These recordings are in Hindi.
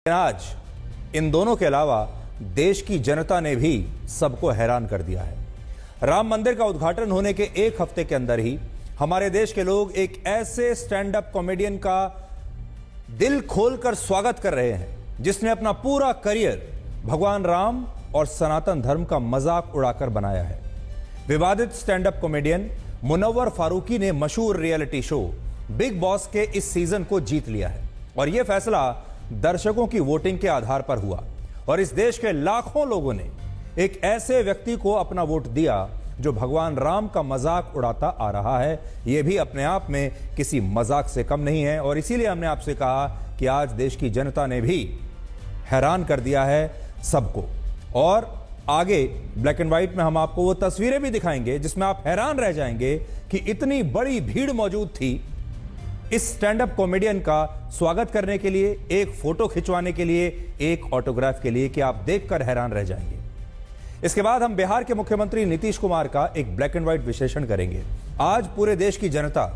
आज इन दोनों के अलावा देश की जनता ने भी सबको हैरान कर दिया है। राम मंदिर का उद्घाटन होने के एक हफ्ते के अंदर ही हमारे देश के लोग एक ऐसे स्टैंड अप कॉमेडियन का दिल खोलकर स्वागत कर रहे हैं जिसने अपना पूरा करियर भगवान राम और सनातन धर्म का मजाक उड़ाकर बनाया है। विवादित stand up comedian Munawar Faruqui ने मशहूर रियलिटी शो बिग बॉस के इस सीजन को जीत लिया है और यह फैसला दर्शकों की वोटिंग के आधार पर हुआ और इस देश के लाखों लोगों ने एक ऐसे व्यक्ति को अपना वोट दिया जो भगवान राम का मजाक उड़ाता आ रहा है। यह भी अपने आप में किसी मजाक से कम नहीं है और इसीलिए हमने आपसे कहा कि आज देश की जनता ने भी हैरान कर दिया है सबको। और आगे ब्लैक एंड व्हाइट में हम आपको वो तस्वीरें भी दिखाएंगे जिसमें आप हैरान रह जाएंगे कि इतनी बड़ी भीड़ मौजूद थी इस स्टैंड अप कॉमेडियन का स्वागत करने के लिए, एक फोटो खिंचवाने के लिए, एक ऑटोग्राफ के लिए कि आप देखकर हैरान रह जाएंगे। इसके बाद हम बिहार के मुख्यमंत्री नीतीश कुमार का एक ब्लैक एंड व्हाइट विश्लेषण करेंगे। आज पूरे देश की जनता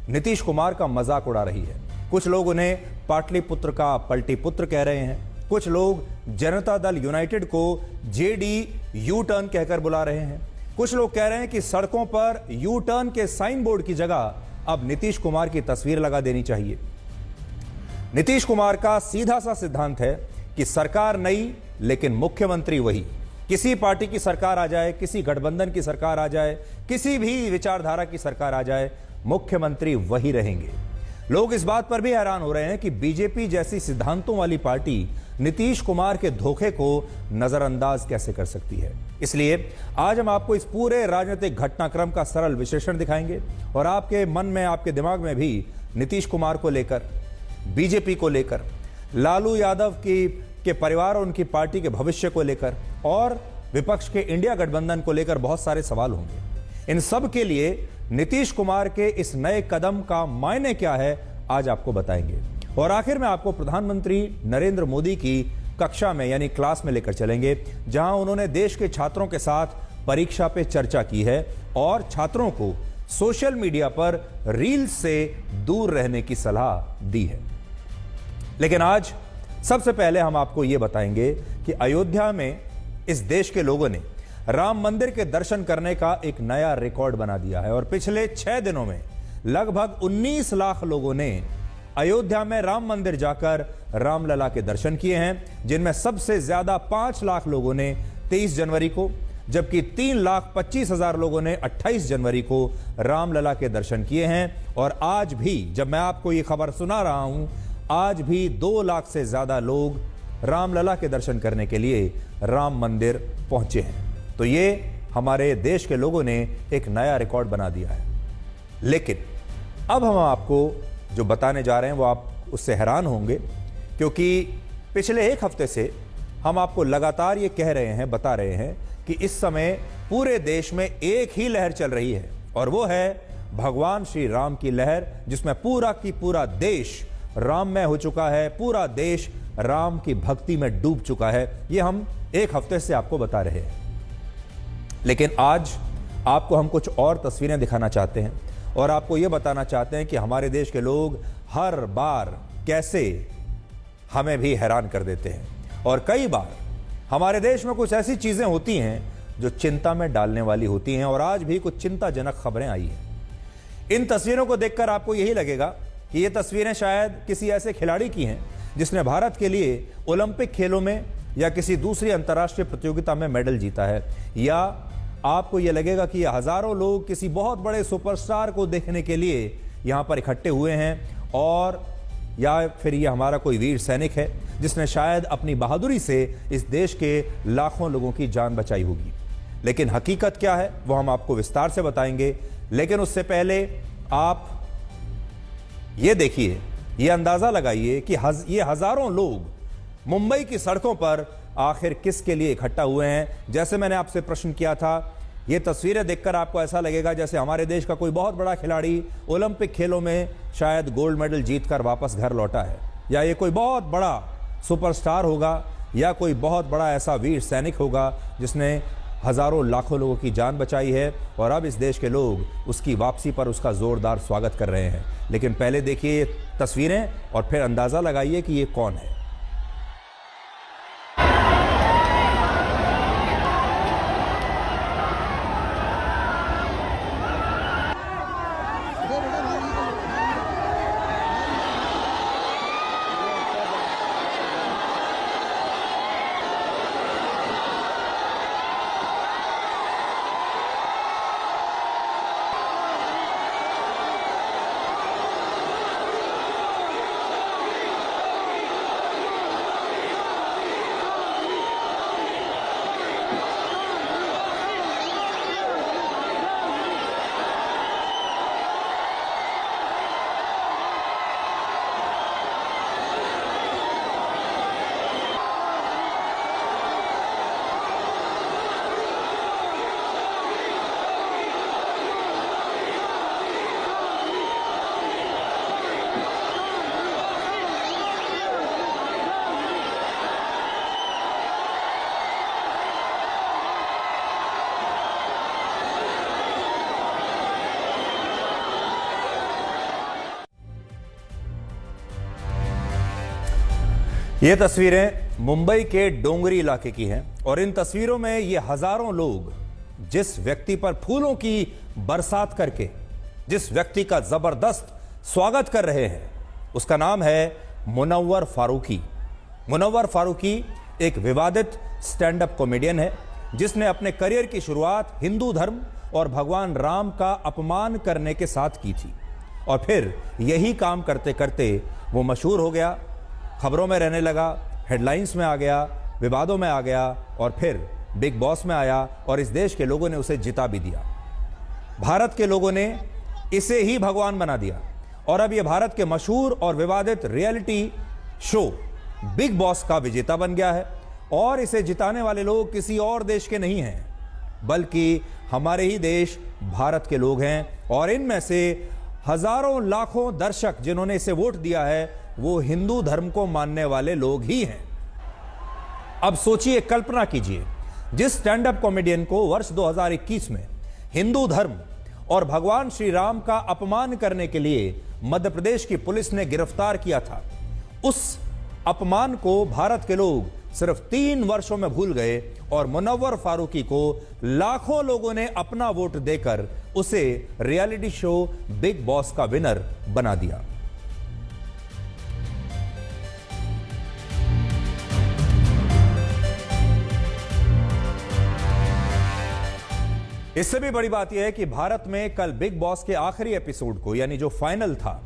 नीतीश कुमार का मजाक उड़ा रही है। कुछ लोग उन्हें पाटलिपुत्र का पलटी पुत्र कह रहे हैं, कुछ लोग जनता दल यूनाइटेड को जेडी यू टर्न कहकर बुला रहे हैं, कुछ लोग कह रहे हैं कि सड़कों पर यू टर्न के साइन बोर्ड की जगह अब नीतीश कुमार की तस्वीर लगा देनी चाहिए। नीतीश कुमार का सीधा सा सिद्धांत है कि सरकार नई लेकिन मुख्यमंत्री वही। किसी पार्टी की सरकार आ जाए, किसी गठबंधन की सरकार आ जाए, किसी भी विचारधारा की सरकार आ जाए, मुख्यमंत्री वही रहेंगे। लोग इस बात पर भी हैरान हो रहे हैं कि बीजेपी जैसी सिद्धांतों वाली पार्टी नीतीश कुमार के धोखे को नजरअंदाज कैसे कर सकती है। इसलिए आज हम आपको इस पूरे राजनीतिक घटनाक्रम का सरल विश्लेषण दिखाएंगे और आपके मन में, आपके दिमाग में भी नीतीश कुमार को लेकर, बीजेपी को लेकर, लालू यादव के परिवार और उनकी पार्टी के भविष्य को लेकर और विपक्ष के इंडिया गठबंधन को लेकर बहुत सारे सवाल होंगे। इन सब के लिए नीतीश कुमार के इस नए कदम का मायने क्या है आज आपको बताएंगे। और आखिर में आपको प्रधानमंत्री नरेंद्र मोदी की कक्षा में यानी क्लास में लेकर चलेंगे जहां उन्होंने देश के छात्रों के साथ परीक्षा पे चर्चा की है और छात्रों को सोशल मीडिया पर रील्स से दूर रहने की सलाह दी है। लेकिन आज सबसे पहले हम आपको यह बताएंगे कि अयोध्या में इस देश के लोगों ने राम मंदिर के दर्शन करने का एक नया रिकॉर्ड बना दिया है और पिछले 6 दिनों में लगभग 19 लाख लोगों ने अयोध्या में राम मंदिर जाकर रामलला के दर्शन किए हैं, जिनमें सबसे ज्यादा 5 लाख लोगों ने 23 जनवरी को, जबकि 3,25,000 लोगों ने 28 जनवरी को रामलला के दर्शन किए हैं। और आज भी जब मैं आपको ये खबर सुना रहा हूं, आज भी 2 लाख से ज्यादा लोग रामलला के दर्शन करने के लिए राम मंदिर पहुंचे हैं। तो ये हमारे देश के लोगों ने एक नया रिकॉर्ड बना दिया है। लेकिन अब हम आपको जो बताने जा रहे हैं वो आप उससे हैरान होंगे, क्योंकि पिछले एक हफ्ते से हम आपको लगातार ये कह रहे हैं, बता रहे हैं कि इस समय पूरे देश में एक ही लहर चल रही है और वो है भगवान श्री राम की लहर, जिसमें पूरा की पूरा देश राममय हो चुका है, पूरा देश राम की भक्ति में डूब चुका है। ये हम एक हफ्ते से आपको बता रहे हैं। लेकिन आज आपको हम कुछ और तस्वीरें दिखाना चाहते हैं और आपको यह बताना चाहते हैं कि हमारे देश के लोग हर बार कैसे हमें भी हैरान कर देते हैं और कई बार हमारे देश में कुछ ऐसी चीजें होती हैं जो चिंता में डालने वाली होती हैं और आज भी कुछ चिंताजनक खबरें आई हैं। इन तस्वीरों को देखकर आपको यही लगेगा कि ये तस्वीरें शायद किसी ऐसे खिलाड़ी की हैं जिसने भारत के लिए ओलंपिक खेलों में या किसी दूसरी अंतर्राष्ट्रीय प्रतियोगिता में मेडल जीता है, या आपको यह लगेगा कि ये हजारों लोग किसी बहुत बड़े सुपरस्टार को देखने के लिए यहां पर इकट्ठे हुए हैं, और या फिर ये हमारा कोई वीर सैनिक है जिसने शायद अपनी बहादुरी से इस देश के लाखों लोगों की जान बचाई होगी। लेकिन हकीकत क्या है वो हम आपको विस्तार से बताएंगे। लेकिन उससे पहले आप ये देखिए, ये अंदाजा लगाइए कि ये हजारों लोग मुंबई की सड़कों पर आखिर किसके लिए इकट्ठा हुए हैं। जैसे मैंने आपसे प्रश्न किया था, ये तस्वीरें देखकर आपको ऐसा लगेगा जैसे हमारे देश का कोई बहुत बड़ा खिलाड़ी ओलंपिक खेलों में शायद गोल्ड मेडल जीतकर वापस घर लौटा है, या ये कोई बहुत बड़ा सुपरस्टार होगा, या कोई बहुत बड़ा ऐसा वीर सैनिक होगा जिसने हजारों लाखों लोगों की जान बचाई है और अब इस देश के लोग उसकी वापसी पर उसका जोरदार स्वागत कर रहे हैं। लेकिन पहले देखिए तस्वीरें और फिर अंदाजा लगाइए कि ये कौन है। ये तस्वीरें मुंबई के डोंगरी इलाके की हैं और इन तस्वीरों में ये हजारों लोग जिस व्यक्ति पर फूलों की बरसात करके जिस व्यक्ति का जबरदस्त स्वागत कर रहे हैं उसका नाम है मुनव्वर फारूकी। मुनव्वर फारूकी एक विवादित स्टैंड अप कॉमेडियन है जिसने अपने करियर की शुरुआत हिंदू धर्म और भगवान राम का अपमान करने के साथ की थी और फिर यही काम करते करते वो मशहूर हो गया, खबरों में रहने लगा, हेडलाइंस में आ गया, विवादों में आ गया और फिर बिग बॉस में आया और इस देश के लोगों ने उसे जिता भी दिया। भारत के लोगों ने इसे ही भगवान बना दिया और अब यह भारत के मशहूर और विवादित रियलिटी शो बिग बॉस का विजेता बन गया है और इसे जिताने वाले लोग किसी और देश के नहीं हैं बल्कि हमारे ही देश भारत के लोग हैं और इनमें से हजारों लाखों दर्शक जिन्होंने इसे वोट दिया है वो हिंदू धर्म को मानने वाले लोग ही हैं। अब सोचिए, कल्पना कीजिए, जिस स्टैंड अप कॉमेडियन को वर्ष 2021 में हिंदू धर्म और भगवान श्री राम का अपमान करने के लिए मध्य प्रदेश की पुलिस ने गिरफ्तार किया था, उस अपमान को भारत के लोग सिर्फ 3 वर्षों में भूल गए और मुनव्वर फारूकी को लाखों लोगों ने अपना वोट देकर उसे रियलिटी शो बिग बॉस का विनर बना दिया। इससे भी बड़ी बात यह है कि भारत में कल बिग बॉस के आखिरी एपिसोड को यानी जो फाइनल था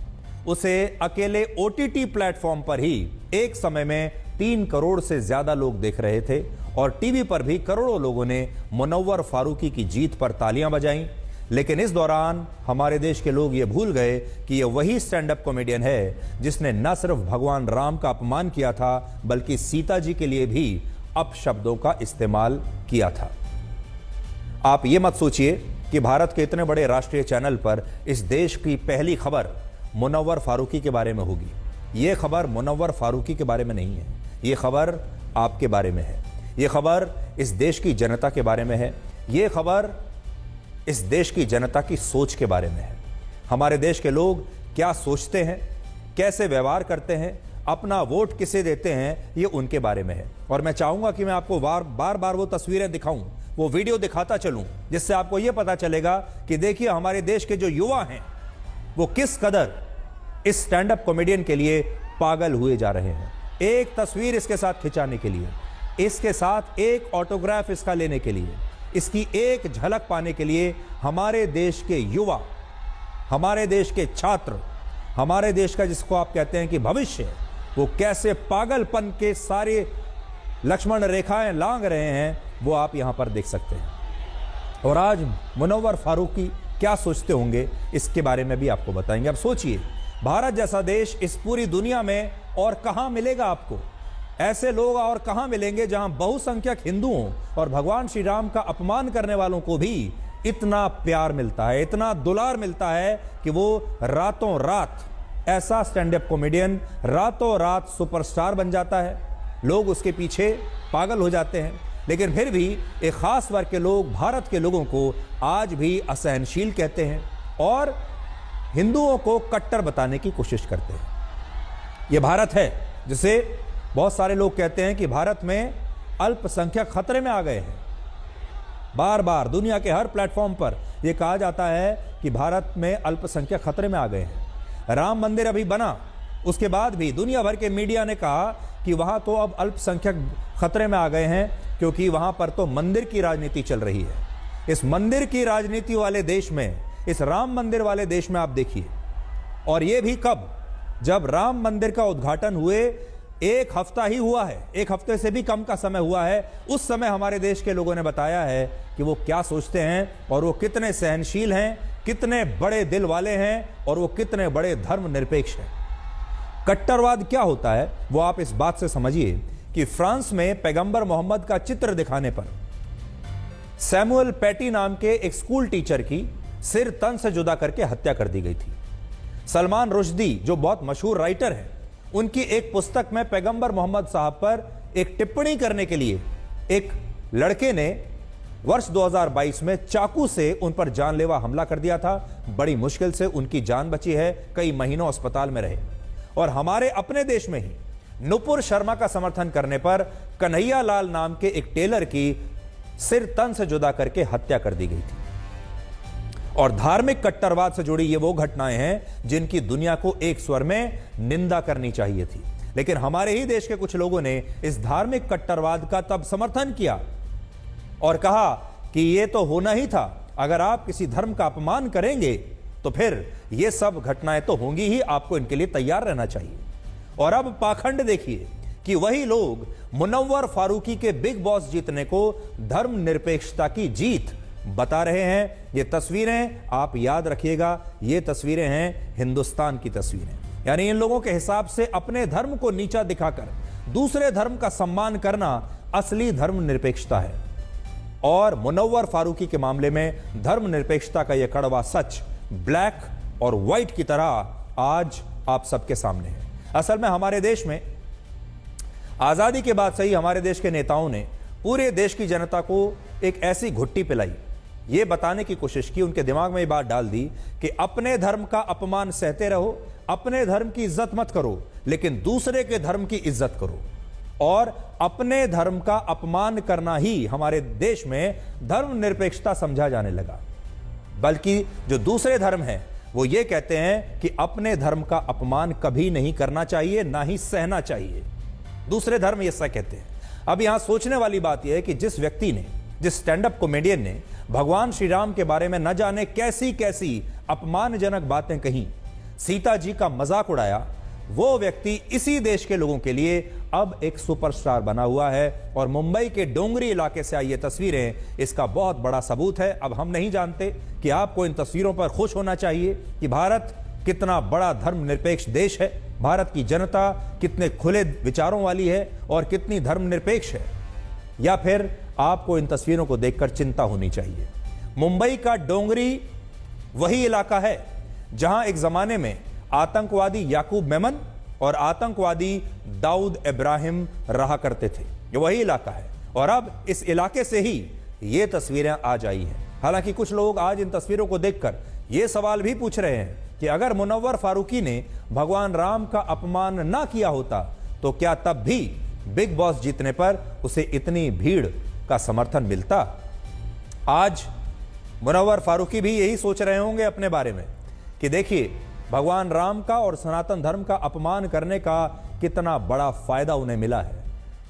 उसे अकेले ओटीटी प्लेटफॉर्म पर ही एक समय में 3 करोड़ से ज्यादा लोग देख रहे थे और टीवी पर भी करोड़ों लोगों ने मुनव्वर फारूकी की जीत पर तालियां बजाईं। लेकिन इस दौरान हमारे देश के लोग ये भूल गए कि यह वही स्टैंड अप कॉमेडियन है जिसने न सिर्फ भगवान राम का अपमान किया था बल्कि सीता जी के लिए भी अपशब्दों का इस्तेमाल किया था। आप ये मत सोचिए कि भारत के इतने बड़े राष्ट्रीय चैनल पर इस देश की पहली खबर मुनव्वर फारूकी के बारे में होगी। यह खबर मुनव्वर फारूकी के बारे में नहीं है, यह खबर आपके बारे में है, यह खबर इस देश की जनता के बारे में है, यह खबर इस देश की जनता की सोच के बारे में है। हमारे देश के लोग क्या सोचते हैं, कैसे व्यवहार करते हैं, अपना वोट किसे देते हैं, ये उनके बारे में है। और मैं चाहूंगा कि मैं आपको बार बार वो तस्वीरें दिखाऊं, वो वीडियो दिखाता चलूं, जिससे आपको यह पता चलेगा कि देखिए हमारे देश के जो युवा हैं वो किस कदर इस स्टैंड अप कॉमेडियन के लिए पागल हुए जा रहे हैं। एक तस्वीर इसके साथ खिंचाने के लिए, इसके साथ एक ऑटोग्राफ इसका लेने के लिए, इसकी एक झलक पाने के लिए हमारे देश के युवा, हमारे देश के छात्र, हमारे देश का जिसको आप कहते हैं कि भविष्य, वो कैसे पागलपन के सारे लक्ष्मण रेखाएं लांघ रहे हैं वो आप यहां पर देख सकते हैं। और आज मुनव्वर फारूकी क्या सोचते होंगे इसके बारे में भी आपको बताएंगे। अब सोचिए, भारत जैसा देश इस पूरी दुनिया में और कहां मिलेगा आपको? ऐसे लोग और कहां मिलेंगे जहां बहुसंख्यक हिंदुओं और भगवान श्री राम का अपमान करने वालों को भी इतना प्यार मिलता है, इतना दुलार मिलता है कि वो रातों रात ऐसा स्टैंड अप कॉमेडियन रातों रात सुपरस्टार बन जाता है, लोग उसके पीछे पागल हो जाते हैं। लेकिन फिर भी एक खास वर्ग के लोग भारत के लोगों को आज भी असहनशील कहते हैं और हिंदुओं को कट्टर बताने की कोशिश करते हैं। यह भारत है जिसे बहुत सारे लोग कहते हैं कि भारत में अल्पसंख्यक खतरे में आ गए हैं। बार बार दुनिया के हर प्लेटफॉर्म पर यह कहा जाता है कि भारत में अल्पसंख्यक खतरे में आ गए हैं। राम मंदिर अभी बना, उसके बाद भी दुनिया भर के मीडिया ने कहा कि वहां तो अब अल्पसंख्यक खतरे में आ गए हैं क्योंकि वहां पर तो मंदिर की राजनीति चल रही है। इस मंदिर की राजनीति वाले देश में, इस राम मंदिर वाले देश में आप देखिए, और यह भी कब, जब राम मंदिर का उद्घाटन हुए 1 हफ्ता ही हुआ है, 1 हफ्ते से भी कम का समय हुआ है। उस समय हमारे देश के लोगों ने बताया है कि वो क्या सोचते हैं और वो कितने सहनशील हैं, कितने बड़े दिल वाले हैं और वो कितने बड़े धर्मनिरपेक्ष हैं। कट्टरवाद क्या होता है वो आप इस बात से समझिए कि फ्रांस में पैगंबर मोहम्मद का चित्र दिखाने पर सैमुअल पैटी नाम के एक स्कूल टीचर की सिर तन से जुदा करके हत्या कर दी गई थी। सलमान रुश्दी जो बहुत मशहूर राइटर हैं, उनकी एक पुस्तक में पैगंबर मोहम्मद साहब पर एक टिप्पणी करने के लिए एक लड़के ने वर्ष 2022 में चाकू से उन पर जानलेवा हमला कर दिया था। बड़ी मुश्किल से उनकी जान बची है, कई महीनों अस्पताल में रहे। और हमारे अपने देश में ही नुपुर शर्मा का समर्थन करने पर कन्हैया लाल नाम के एक टेलर की सिर तन से जुदा करके हत्या कर दी गई थी। और धार्मिक कट्टरवाद से जुड़ी ये वो घटनाएं हैं जिनकी दुनिया को एक स्वर में निंदा करनी चाहिए थी, लेकिन हमारे ही देश के कुछ लोगों ने इस धार्मिक कट्टरवाद का तब समर्थन किया और कहा कि यह तो होना ही था, अगर आप किसी धर्म का अपमान करेंगे तो फिर ये सब घटनाएं तो होंगी ही, आपको इनके लिए तैयार रहना चाहिए। और अब पाखंड देखिए कि वही लोग मुनव्वर फारूकी के बिग बॉस जीतने को धर्मनिरपेक्षता की जीत बता रहे हैं। ये तस्वीरें आप याद रखिएगा, ये तस्वीरें हैं हिंदुस्तान की तस्वीरें। यानी इन लोगों के हिसाब से अपने धर्म को नीचा दिखाकर दूसरे धर्म का सम्मान करना असली धर्मनिरपेक्षता है। और मुनव्वर फारूकी के मामले में धर्मनिरपेक्षता का यह कड़वा सच ब्लैक और व्हाइट की तरह आज आप सबके सामने है। असल में हमारे देश में आजादी के बाद से ही हमारे देश के नेताओं ने पूरे देश की जनता को एक ऐसी घुट्टी पिलाई, ये बताने की कोशिश की, उनके दिमाग में ये बात डाल दी कि अपने धर्म का अपमान सहते रहो, अपने धर्म की इज्जत मत करो, लेकिन दूसरे के धर्म की इज्जत करो। और अपने धर्म का अपमान करना ही हमारे देश में धर्मनिरपेक्षता समझा जाने लगा। बल्कि जो दूसरे धर्म हैं वो ये कहते हैं कि अपने धर्म का अपमान कभी नहीं करना चाहिए, ना ही सहना चाहिए। दूसरे धर्म ये सह कहते हैं। अब यहां सोचने वाली बात यह है कि जिस व्यक्ति ने, जिस स्टैंड अप कॉमेडियन ने भगवान श्री राम के बारे में न जाने कैसी कैसी अपमानजनक बातें कही, सीता जी का मजाक उड़ाया, वो व्यक्ति इसी देश के लोगों के लिए अब एक सुपरस्टार बना हुआ है। और मुंबई के डोंगरी इलाके से आई ये तस्वीरें इसका बहुत बड़ा सबूत है। अब हम नहीं जानते कि आपको इन तस्वीरों पर खुश होना चाहिए कि भारत कितना बड़ा धर्मनिरपेक्ष देश है, भारत की जनता कितने खुले विचारों वाली है और कितनी धर्मनिरपेक्ष है, या फिर आपको इन तस्वीरों को देखकर चिंता होनी चाहिए। मुंबई का डोंगरी वही इलाका है जहां एक जमाने में आतंकवादी याकूब मेमन और आतंकवादी दाऊद इब्राहिम रहा करते थे। ये वही इलाका है और अब इस इलाके से ही ये तस्वीरें आज आई हैं। हालांकि कुछ लोग आज इन तस्वीरों को देखकर ये सवाल भी पूछ रहे हैं कि अगर मुनव्वर फारूकी ने भगवान राम का अपमान ना किया होता तो क्या तब भी बिग बॉस जीतने पर उसे इतनी भीड़ का समर्थन मिलता? आज मुनव्वर फारूकी भी यही सोच रहे होंगे अपने बारे में कि देखिए भगवान राम का और सनातन धर्म का अपमान करने का कितना बड़ा फायदा उन्हें मिला है।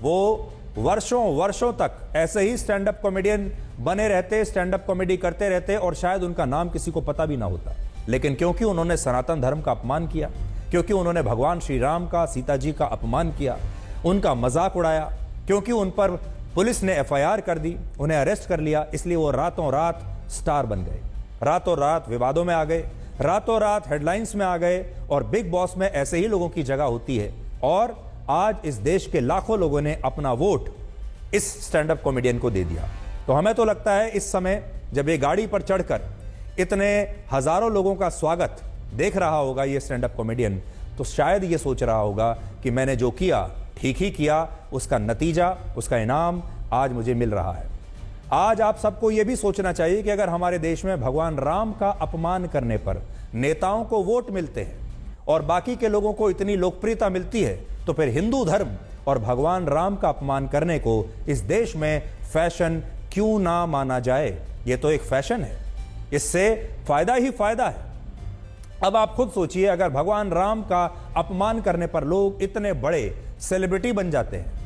वो वर्षों वर्षों तक ऐसे ही स्टैंड अप कॉमेडियन बने रहते, स्टैंड अप कॉमेडी करते रहते और शायद उनका नाम किसी को पता भी ना होता, लेकिन क्योंकि उन्होंने सनातन धर्म का अपमान किया, क्योंकि उन्होंने भगवान श्री राम का, सीता जी का अपमान किया, उनका मजाक उड़ाया, क्योंकि उन पर पुलिस ने FIR कर दी, उन्हें अरेस्ट कर लिया, इसलिए वो रातों रात स्टार बन गए, रातों रात विवादों में आ गए, रातों रात हेडलाइंस में आ गए। और बिग बॉस में ऐसे ही लोगों की जगह होती है। और आज इस देश के लाखों लोगों ने अपना वोट इस स्टैंड अप कॉमेडियन को दे दिया। तो हमें तो लगता है इस समय जब ये गाड़ी पर चढ़कर इतने हजारों लोगों का स्वागत देख रहा होगा ये स्टैंड अप कॉमेडियन, तो शायद ये सोच रहा होगा कि मैंने जो किया ठीक ही किया, उसका नतीजा, उसका इनाम आज मुझे मिल रहा है। आज आप सबको यह भी सोचना चाहिए कि अगर हमारे देश में भगवान राम का अपमान करने पर नेताओं को वोट मिलते हैं और बाकी के लोगों को इतनी लोकप्रियता मिलती है, तो फिर हिंदू धर्म और भगवान राम का अपमान करने को इस देश में फैशन क्यों ना माना जाए? यह तो एक फैशन है, इससे फायदा ही फायदा है। अब आप खुद सोचिए, अगर भगवान राम का अपमान करने पर लोग इतने बड़े सेलिब्रिटी बन जाते हैं,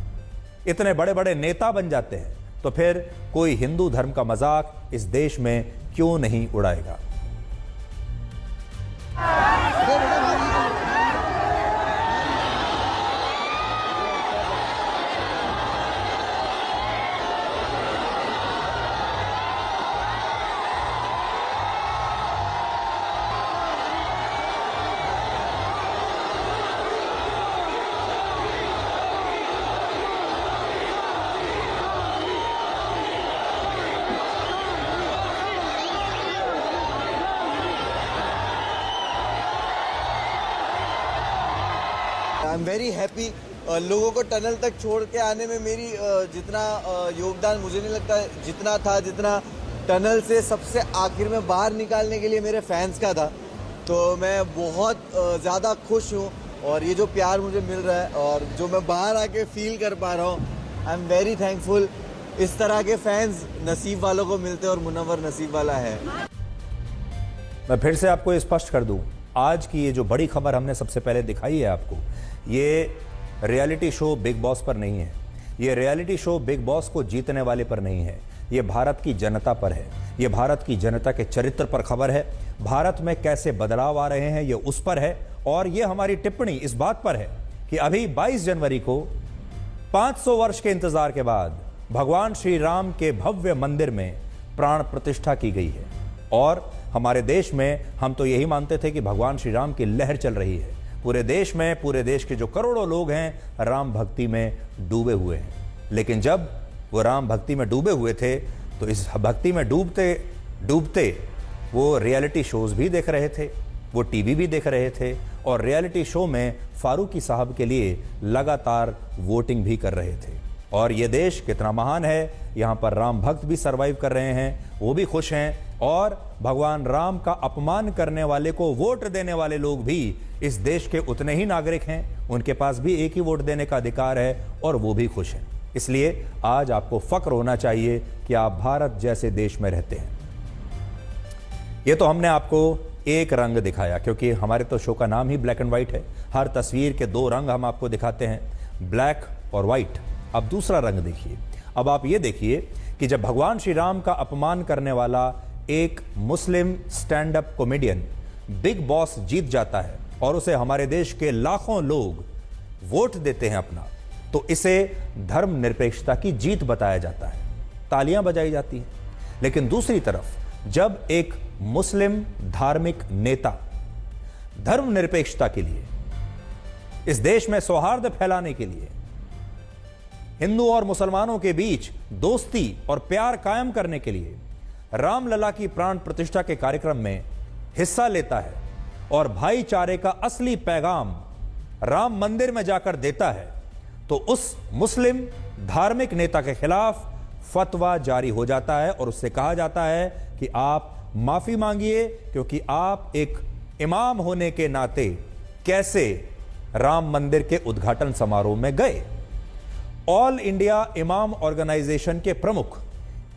इतने बड़े बड़े नेता बन जाते हैं, तो फिर कोई हिंदू धर्म का मजाक इस देश में क्यों नहीं उड़ाएगा? I am very happy. लोगों को टनल तक छोड़ के आने में मेरी जितना योगदान मुझे नहीं लगता जितना था, जितना टनल से सबसे आखिर में बाहर निकालने के लिए मेरे फैंस का था। तो मैं बहुत ज़्यादा खुश हूँ और ये जो प्यार मुझे मिल रहा है और जो मैं बाहर आके फील कर पा रहा हूँ, आई एम वेरी थैंकफुल। इस तरह के फैंस नसीब वालों को मिलते हैं और मुनव्वर नसीब वाला है। मैं फिर से आपको स्पष्ट कर दूं, आज की ये जो बड़ी खबर हमने सबसे पहले दिखाई है आपको, ये रियलिटी शो बिग बॉस पर नहीं है। ये रियलिटी शो बिग बॉस को जीतने वाले पर नहीं है। ये भारत की जनता पर है। ये भारत की जनता के चरित्र पर खबर है। भारत में कैसे बदलाव आ रहे हैं ये उस पर है। और ये हमारी टिप्पणी इस बात पर है कि अभी 22 जनवरी को 500 वर्ष के इंतजार के बाद भगवान श्री राम के भव्य मंदिर में प्राण प्रतिष्ठा की गई है। और हमारे देश में हम तो यही मानते थे कि भगवान श्री राम की लहर चल रही है। पूरे देश में, पूरे देश के जो करोड़ों लोग हैं राम भक्ति में डूबे हुए हैं। लेकिन जब वो राम भक्ति में डूबे हुए थे तो इस भक्ति में डूबते डूबते वो रियलिटी शोज भी देख रहे थे, वो टीवी भी देख रहे थे और रियलिटी शो में फारूकी साहब के लिए लगातार वोटिंग भी कर रहे थे। और ये देश कितना महान है, यहाँ पर राम भक्त भी सरवाइव कर रहे हैं, वो भी खुश हैं। और भगवान राम का अपमान करने वाले को वोट देने वाले लोग भी इस देश के उतने ही नागरिक हैं, उनके पास भी एक ही वोट देने का अधिकार है और वो भी खुश हैं। इसलिए आज आपको फक्र होना चाहिए कि आप भारत जैसे देश में रहते हैं। ये तो हमने आपको एक रंग दिखाया, क्योंकि हमारे तो शो का नाम ही ब्लैक एंड व्हाइट है। हर तस्वीर के दो रंग हम आपको दिखाते हैं, ब्लैक और व्हाइट। अब दूसरा रंग देखिए। अब आप ये देखिए कि जब भगवान श्री राम का अपमान करने वाला एक Muslim stand up comedian Bigg Boss जीत जाता है और उसे हमारे देश के लाखों लोग वोट देते हैं अपना, तो इसे धर्मनिरपेक्षता की जीत बताया जाता है, तालियां बजाई जाती हैं। लेकिन दूसरी तरफ जब एक मुस्लिम धार्मिक नेता धर्मनिरपेक्षता के लिए, इस देश में सौहार्द फैलाने के लिए, हिंदू और मुसलमानों के बीच दोस्ती और प्यार कायम करने के लिए रामलला की प्राण प्रतिष्ठा के कार्यक्रम में हिस्सा लेता है और भाईचारे का असली पैगाम राम मंदिर में जाकर देता है, तो उस मुस्लिम धार्मिक नेता के खिलाफ फतवा जारी हो जाता है और उससे कहा जाता है कि आप माफी मांगिए, क्योंकि आप एक इमाम होने के नाते कैसे राम मंदिर के उद्घाटन समारोह में गए। ऑल इंडिया इमाम ऑर्गेनाइजेशन के प्रमुख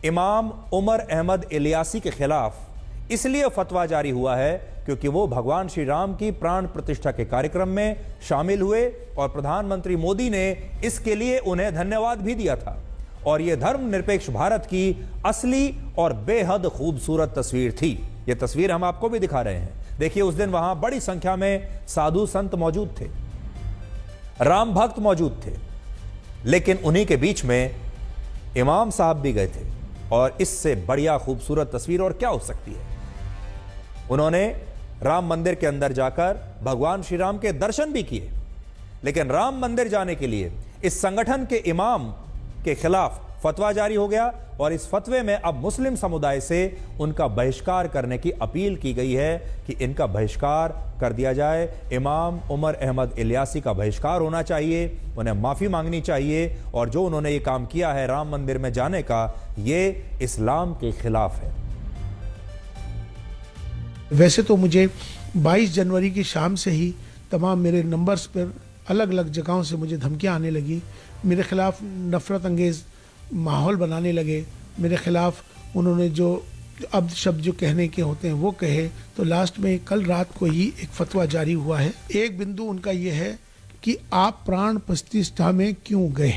इमाम उमर अहमद इलियासी के खिलाफ इसलिए फतवा जारी हुआ है क्योंकि वो भगवान श्री राम की प्राण प्रतिष्ठा के कार्यक्रम में शामिल हुए और प्रधानमंत्री मोदी ने इसके लिए उन्हें धन्यवाद भी दिया था। और यह धर्मनिरपेक्ष भारत की असली और बेहद खूबसूरत तस्वीर थी। यह तस्वीर हम आपको भी दिखा रहे हैं। देखिए, उस दिन वहां बड़ी संख्या में साधु संत मौजूद थे, राम भक्त मौजूद थे, लेकिन उन्हीं के बीच में इमाम साहब भी गए थे। और इससे बढ़िया खूबसूरत तस्वीर और क्या हो सकती है। उन्होंने राम मंदिर के अंदर जाकर भगवान श्री राम के दर्शन भी किए, लेकिन राम मंदिर जाने के लिए इस संगठन के इमाम के खिलाफ फतवा जारी हो गया और इस फतवे में अब मुस्लिम समुदाय से उनका बहिष्कार करने की अपील की गई है कि इनका बहिष्कार कर दिया जाए। इमाम उमर अहमद इलियासी का बहिष्कार होना चाहिए, उन्हें माफी मांगनी चाहिए और जो उन्होंने ये काम किया है राम मंदिर में जाने का, ये इस्लाम के खिलाफ है। वैसे तो मुझे 22 जनवरी की शाम से ही तमाम मेरे नंबर्स पर अलग अलग जगहों से मुझे धमकियां आने लगी, मेरे खिलाफ नफरत अंगेज़ माहौल बनाने लगे, मेरे खिलाफ उन्होंने जो अब शब्द जो कहने के होते हैं वो कहे। तो लास्ट में कल रात को ही एक फतवा जारी हुआ है। एक बिंदु उनका ये है कि आप प्राण प्रतिष्ठा में क्यों गए,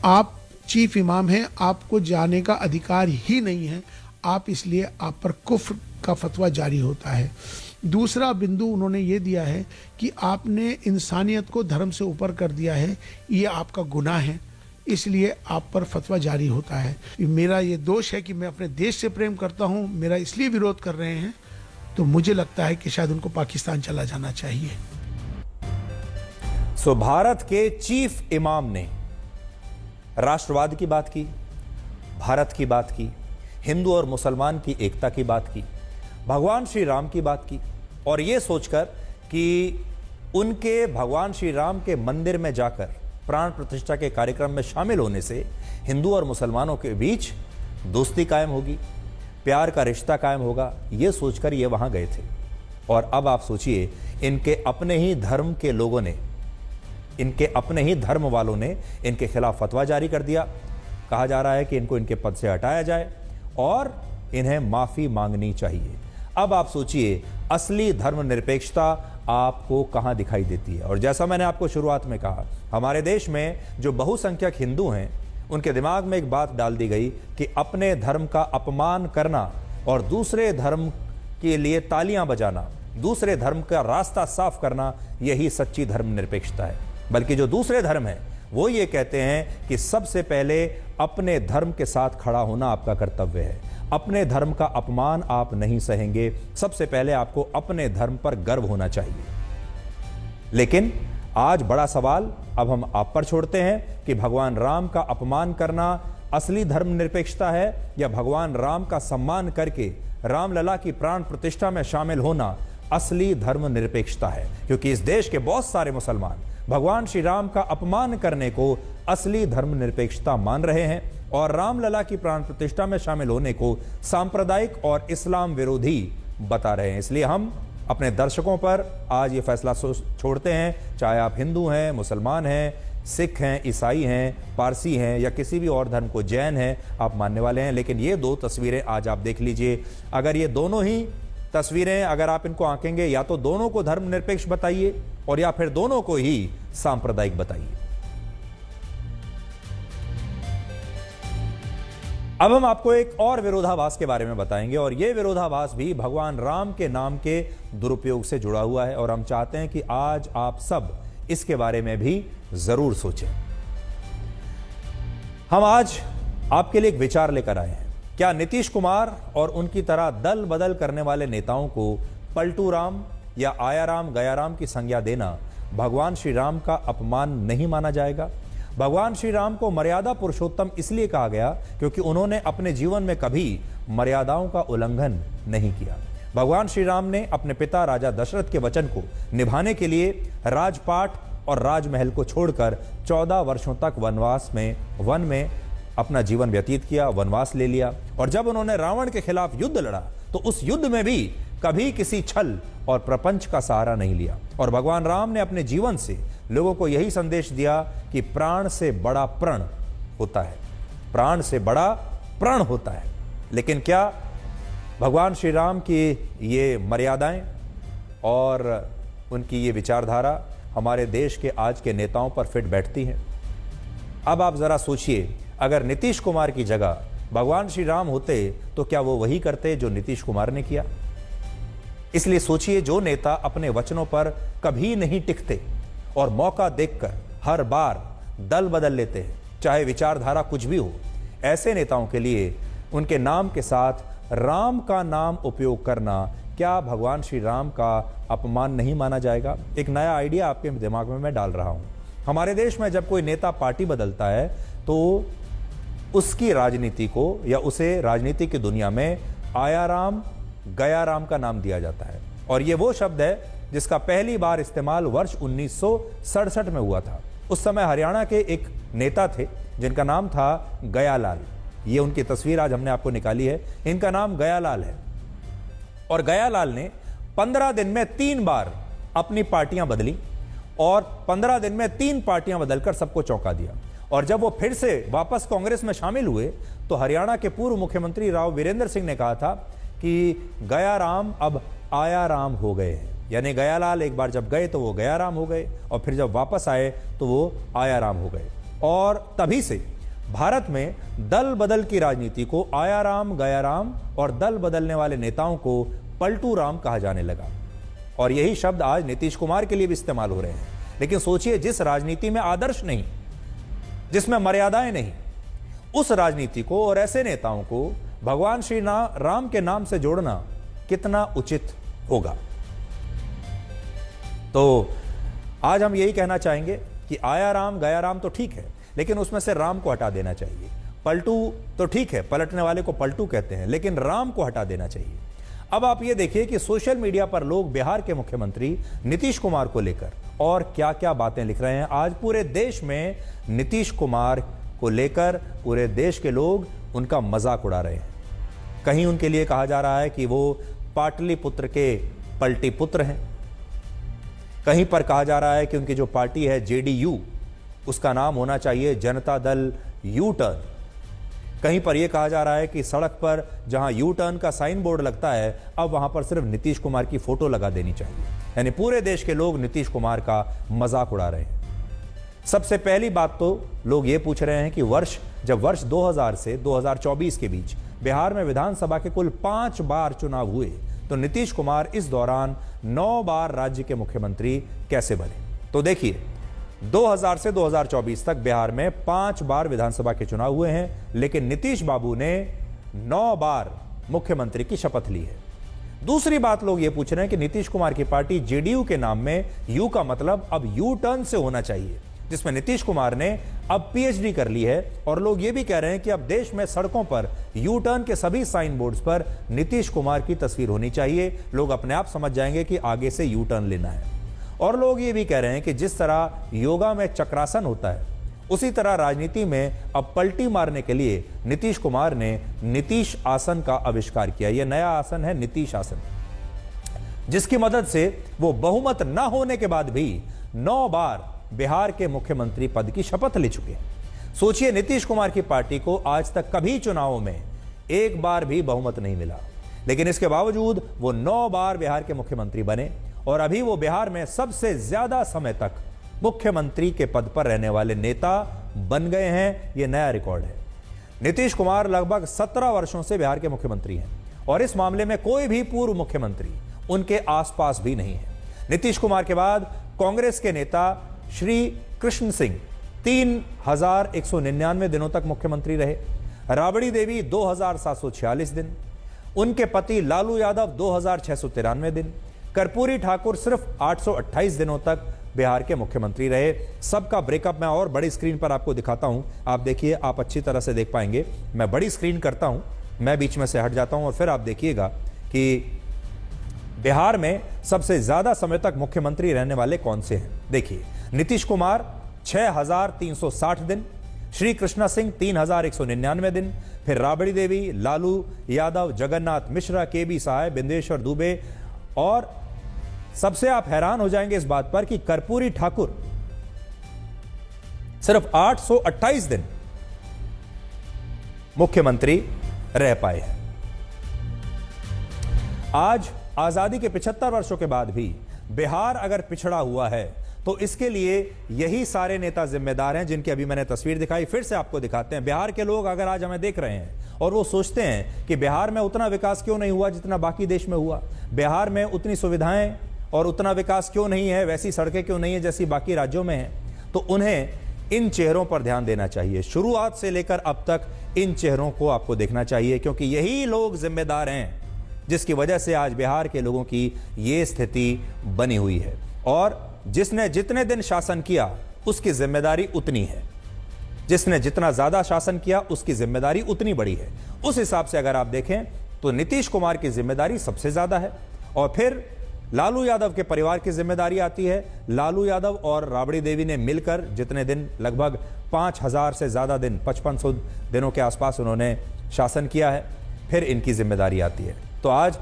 आप चीफ इमाम हैं, आपको जाने का अधिकार ही नहीं है, आप इसलिए आप पर कुफ्र का फतवा जारी होता है। दूसरा बिंदु उन्होंने ये दिया है कि आपने इंसानियत को धर्म से ऊपर कर दिया है, ये आपका गुनाह है, इसलिए आप पर फतवा जारी होता है। मेरा ये दोष है कि मैं अपने देश से प्रेम करता हूँ, मेरा इसलिए विरोध कर रहे हैं, तो मुझे लगता है कि शायद उनको पाकिस्तान चला जाना चाहिए। सो भारत के चीफ इमाम ने राष्ट्रवाद की बात की, भारत की बात की, हिंदू और मुसलमान की एकता की बात की, भगवान श्री राम की बात की, और ये सोचकर कि उनके भगवान श्री राम के मंदिर में जाकर प्राण प्रतिष्ठा के कार्यक्रम में शामिल होने से हिंदू और मुसलमानों के बीच दोस्ती कायम होगी, प्यार का रिश्ता कायम होगा, ये सोचकर ये वहां गए थे। और अब आप सोचिए, इनके अपने ही धर्म के लोगों ने, इनके अपने ही धर्म वालों ने इनके खिलाफ फतवा जारी कर दिया। कहा जा रहा है कि इनको इनके पद से हटाया जाए और इन्हें माफी मांगनी चाहिए। अब आप सोचिए, असली धर्मनिरपेक्षता आपको कहां दिखाई देती है। और जैसा मैंने आपको शुरुआत में कहा, हमारे देश में जो बहुसंख्यक हिंदू हैं, उनके दिमाग में एक बात डाल दी गई कि अपने धर्म का अपमान करना और दूसरे धर्म के लिए तालियां बजाना, दूसरे धर्म का रास्ता साफ करना, यही सच्ची धर्मनिरपेक्षता है। बल्कि जो दूसरे धर्म है वो ये कहते हैं कि सबसे पहले अपने धर्म के साथ खड़ा होना आपका कर्तव्य है, अपने धर्म का अपमान आप नहीं सहेंगे, सबसे पहले आपको अपने धर्म पर गर्व होना चाहिए। लेकिन आज बड़ा सवाल अब हम आप पर छोड़ते हैं कि भगवान राम का अपमान करना असली धर्मनिरपेक्षता है या भगवान राम का सम्मान करके रामलला की प्राण प्रतिष्ठा में शामिल होना असली धर्मनिरपेक्षता है। क्योंकि इस देश के बहुत सारे मुसलमान भगवान श्री राम का अपमान करने को असली धर्मनिरपेक्षता मान रहे हैं और रामलला की प्राण प्रतिष्ठा में शामिल होने को सांप्रदायिक और इस्लाम विरोधी बता रहे हैं। इसलिए हम अपने दर्शकों पर आज ये फैसला छोड़ते हैं, चाहे आप हिंदू हैं, मुसलमान हैं, सिख हैं, ईसाई हैं, पारसी हैं या किसी भी और धर्म को, जैन हैं, आप मानने वाले हैं। लेकिन ये दो तस्वीरें आज आप देख लीजिए। अगर ये दोनों ही तस्वीरें अगर आप इनको आंकेंगे, या तो दोनों को धर्मनिरपेक्ष बताइए और या फिर दोनों को ही सांप्रदायिक बताइए। अब हम आपको एक और विरोधाभास के बारे में बताएंगे और यह विरोधाभास भी भगवान राम के नाम के दुरुपयोग से जुड़ा हुआ है और हम चाहते हैं कि आज आप सब इसके बारे में भी जरूर सोचें। हम आज आपके लिए एक विचार लेकर आए हैं। क्या नीतीश कुमार और उनकी तरह दल बदल करने वाले नेताओं को पलटू राम या आया राम गया राम की संज्ञा देना भगवान श्री राम का अपमान नहीं माना जाएगा? भगवान श्री राम को मर्यादा पुरुषोत्तम इसलिए कहा गया क्योंकि उन्होंने अपने जीवन में कभी मर्यादाओं का उल्लंघन नहीं किया। भगवान श्री राम ने अपने पिता राजा दशरथ के वचन को निभाने के लिए राजपाट और राजमहल को छोड़कर 14 वर्षों तक वन में अपना जीवन व्यतीत किया, वनवास ले लिया। और जब उन्होंने रावण के खिलाफ युद्ध लड़ा तो उस युद्ध में भी कभी किसी छल और प्रपंच का सहारा नहीं लिया। और भगवान राम ने अपने जीवन से लोगों को यही संदेश दिया कि प्राण से बड़ा प्रण होता है, प्राण से बड़ा प्रण होता है। लेकिन क्या भगवान श्री राम की ये मर्यादाएं और उनकी ये विचारधारा हमारे देश के आज के नेताओं पर फिट बैठती हैं? अब आप जरा सोचिए, अगर नीतीश कुमार की जगह भगवान श्री राम होते तो क्या वो वही करते जो नीतीश कुमार ने किया? इसलिए सोचिए, जो नेता अपने वचनों पर कभी नहीं टिकते और मौका देखकर हर बार दल बदल लेते हैं, चाहे विचारधारा कुछ भी हो, ऐसे नेताओं के लिए उनके नाम के साथ राम का नाम उपयोग करना क्या भगवान श्री राम का अपमान नहीं माना जाएगा? एक नया आइडिया आपके दिमाग में मैं डाल रहा हूं। हमारे देश में जब कोई नेता पार्टी बदलता है तो उसकी राजनीति को या उसे राजनीति की दुनिया में आया राम गया राम का नाम दिया जाता है। और ये वो शब्द है जिसका पहली बार इस्तेमाल वर्ष 1967 में हुआ था। उस समय हरियाणा के एक नेता थे जिनका नाम था गयालाल। ये उनकी तस्वीर आज हमने आपको निकाली है। इनका नाम गयालाल है और गयालाल ने 15 दिन में 3 बार अपनी पार्टियां बदली और 15 दिन में 3 पार्टियां बदलकर सबको चौंका दिया। और जब वो फिर से वापस कांग्रेस में शामिल हुए तो हरियाणा के पूर्व मुख्यमंत्री राव वीरेंद्र सिंह ने कहा था कि गया राम अब आया राम हो गए हैं। यानी गयालाल एक बार जब गए तो वो गया राम हो गए और फिर जब वापस आए तो वो आया राम हो गए। और तभी से भारत में दल बदल की राजनीति को आया राम गया राम और दल बदलने वाले नेताओं को पलटू राम कहा जाने लगा। और यही शब्द आज नीतीश कुमार के लिए भी इस्तेमाल हो रहे हैं। लेकिन सोचिए, जिस राजनीति में आदर्श नहीं, जिसमें मर्यादाएं नहीं, उस राजनीति को और ऐसे नेताओं को भगवान श्री राम के नाम से जोड़ना कितना उचित होगा। तो आज हम यही कहना चाहेंगे कि आया राम गया राम तो ठीक है, लेकिन उसमें से राम को हटा देना चाहिए। पलटू तो ठीक है, पलटने वाले को पलटू कहते हैं, लेकिन राम को हटा देना चाहिए। अब आप ये देखिए कि सोशल मीडिया पर लोग बिहार के मुख्यमंत्री नीतीश कुमार को लेकर और क्या क्या बातें लिख रहे हैं। आज पूरे देश में नीतीश कुमार को लेकर पूरे देश के लोग उनका मजाक उड़ा रहे हैं। कहीं उनके लिए कहा जा रहा है कि वो पाटलिपुत्र के पलटी पुत्र हैं। कहीं पर कहा जा रहा है कि उनकी जो पार्टी है जेडीयू, उसका नाम होना चाहिए जनता दल यू टर्न। कहीं पर यह कहा जा रहा है कि सड़क पर जहां यू टर्न का साइन बोर्ड लगता है, अब वहां पर सिर्फ नीतीश कुमार की फोटो लगा देनी चाहिए। यानी पूरे देश के लोग नीतीश कुमार का मजाक उड़ा रहे हैं। सबसे पहली बात तो लोग ये पूछ रहे हैं कि जब वर्ष 2000 से 2024 के बीच बिहार में विधानसभा के कुल 5 बार चुनाव हुए, तो नीतीश कुमार इस दौरान 9 बार राज्य के मुख्यमंत्री कैसे बने। तो देखिए, 2000 से 2024 तक बिहार में 5 बार विधानसभा के चुनाव हुए हैं, लेकिन नीतीश बाबू ने 9 बार मुख्यमंत्री की शपथ ली है। दूसरी बात लोग ये पूछ रहे हैं कि नीतीश कुमार की पार्टी जेडीयू के नाम में यू का मतलब अब यू टर्न से होना चाहिए, जिसमें नीतीश कुमार ने अब पीएचडी कर ली है। और लोग ये भी कह रहे हैं कि अब देश में सड़कों पर यू टर्न के सभी साइन बोर्ड्स पर नीतीश कुमार की तस्वीर होनी चाहिए। लोग अपने आप समझ जाएंगे कि आगे से यू टर्न लेना है। और लोग ये भी कह रहे हैं कि जिस तरह योगा में चक्रासन होता है, उसी तरह राजनीति में अब पलटी मारने के लिए नीतीश कुमार ने नीतीश आसन का आविष्कार किया। यह नया आसन है नीतीश आसन, जिसकी मदद से वो बहुमत न होने के बाद भी 9 बार बिहार के मुख्यमंत्री पद की शपथ ले चुके हैं। सोचिए, नीतीश कुमार की पार्टी को आज तक कभी चुनावों में एक बार भी बहुमत नहीं मिला, लेकिन इसके बावजूद वो 9 बार बिहार के मुख्यमंत्री बने और अभी वो बिहार में सबसे ज्यादा समय तक मुख्यमंत्री के पद पर रहने वाले नेता बन गए हैं। यह नया रिकॉर्ड है। नीतीश कुमार लगभग 17 वर्षों से बिहार के मुख्यमंत्री हैं और इस मामले में कोई भी पूर्व मुख्यमंत्री उनके आसपास भी नहीं है। नीतीश कुमार के बाद कांग्रेस के नेता श्री कृष्ण सिंह 3199 दिनों तक मुख्यमंत्री रहे। राबड़ी देवी 2746 दिन, उनके पति लालू यादव 2693 दिन, कर्पूरी ठाकुर सिर्फ 828 दिनों तक बिहार के मुख्यमंत्री रहे। सबका ब्रेकअप मैं और बड़ी स्क्रीन पर आपको दिखाता हूं। आप देखिए, आप अच्छी तरह से देख पाएंगे। मैं बड़ी स्क्रीन करता हूं, मैं बीच में से हट जाता हूं और फिर आप देखिएगा कि बिहार में सबसे ज्यादा समय तक मुख्यमंत्री रहने वाले कौन से हैं। देखिए, नीतीश कुमार 6360 दिन, श्री कृष्णा सिंह 3199 दिन, फिर राबड़ी देवी, लालू यादव, जगन्नाथ मिश्रा, केबी सहाय, बिंदेश्वर दुबे, और सबसे आप हैरान हो जाएंगे इस बात पर कि कर्पूरी ठाकुर सिर्फ 828 दिन मुख्यमंत्री रह पाए हैं। आज आजादी के 75 वर्षों के बाद भी बिहार अगर पिछड़ा हुआ है तो इसके लिए यही सारे नेता जिम्मेदार हैं, जिनकी अभी मैंने तस्वीर दिखाई। फिर से आपको दिखाते हैं। बिहार के लोग अगर आज हमें देख रहे हैं और वो सोचते हैं कि बिहार में उतना विकास क्यों नहीं हुआ जितना बाकी देश में हुआ, बिहार में उतनी सुविधाएं और उतना विकास क्यों नहीं है, वैसी सड़कें क्यों नहीं है जैसी बाकी राज्यों में है, तो उन्हें इन चेहरों पर ध्यान देना चाहिए। शुरुआत से लेकर अब तक इन चेहरों को आपको देखना चाहिए, क्योंकि यही लोग जिम्मेदार हैं जिसकी वजह से आज बिहार के लोगों की ये स्थिति बनी हुई है। और जिसने जितने दिन शासन किया उसकी जिम्मेदारी उतनी है, जिसने जितना ज्यादा शासन किया उसकी जिम्मेदारी उतनी बड़ी है। उस हिसाब से अगर आप देखें तो नीतीश कुमार की जिम्मेदारी सबसे ज्यादा है और फिर लालू यादव के परिवार की जिम्मेदारी आती है। लालू यादव और राबड़ी देवी ने मिलकर जितने दिन, लगभग 5000 से ज्यादा दिन, 5500 दिनों के आसपास उन्होंने शासन किया है, फिर इनकी जिम्मेदारी आती है। तो आज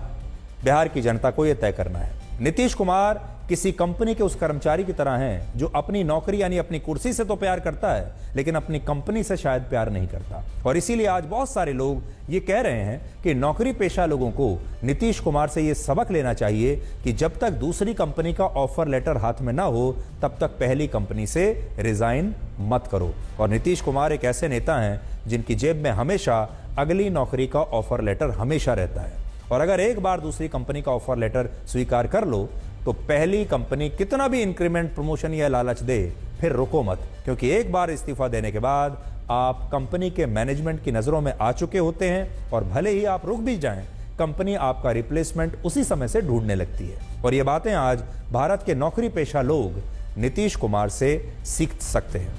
बिहार की जनता को यह तय करना है। नीतीश कुमार किसी कंपनी के उस कर्मचारी की तरह हैं जो अपनी नौकरी यानी अपनी कुर्सी से तो प्यार करता है, लेकिन अपनी कंपनी से शायद प्यार नहीं करता। और इसीलिए आज बहुत सारे लोग ये कह रहे हैं कि नौकरी पेशा लोगों को नीतीश कुमार से ये सबक लेना चाहिए कि जब तक दूसरी कंपनी का ऑफर लेटर हाथ में ना हो तब तक पहली कंपनी से रिजाइन मत करो। और नीतीश कुमार एक ऐसे नेता हैं जिनकी जेब में हमेशा अगली नौकरी का ऑफर लेटर हमेशा रहता है, और अगर एक बार दूसरी कंपनी का ऑफर लेटर स्वीकार कर लो तो पहली कंपनी कितना भी इंक्रीमेंट, प्रमोशन या लालच दे, फिर रुको मत, क्योंकि एक बार इस्तीफा देने के बाद आप कंपनी के मैनेजमेंट की नजरों में आ चुके होते हैं और भले ही आप रुक भी जाएं, कंपनी आपका रिप्लेसमेंट उसी समय से ढूंढने लगती है। और ये बातें आज भारत के नौकरी पेशा लोग नीतीश कुमार से सीख सकते हैं।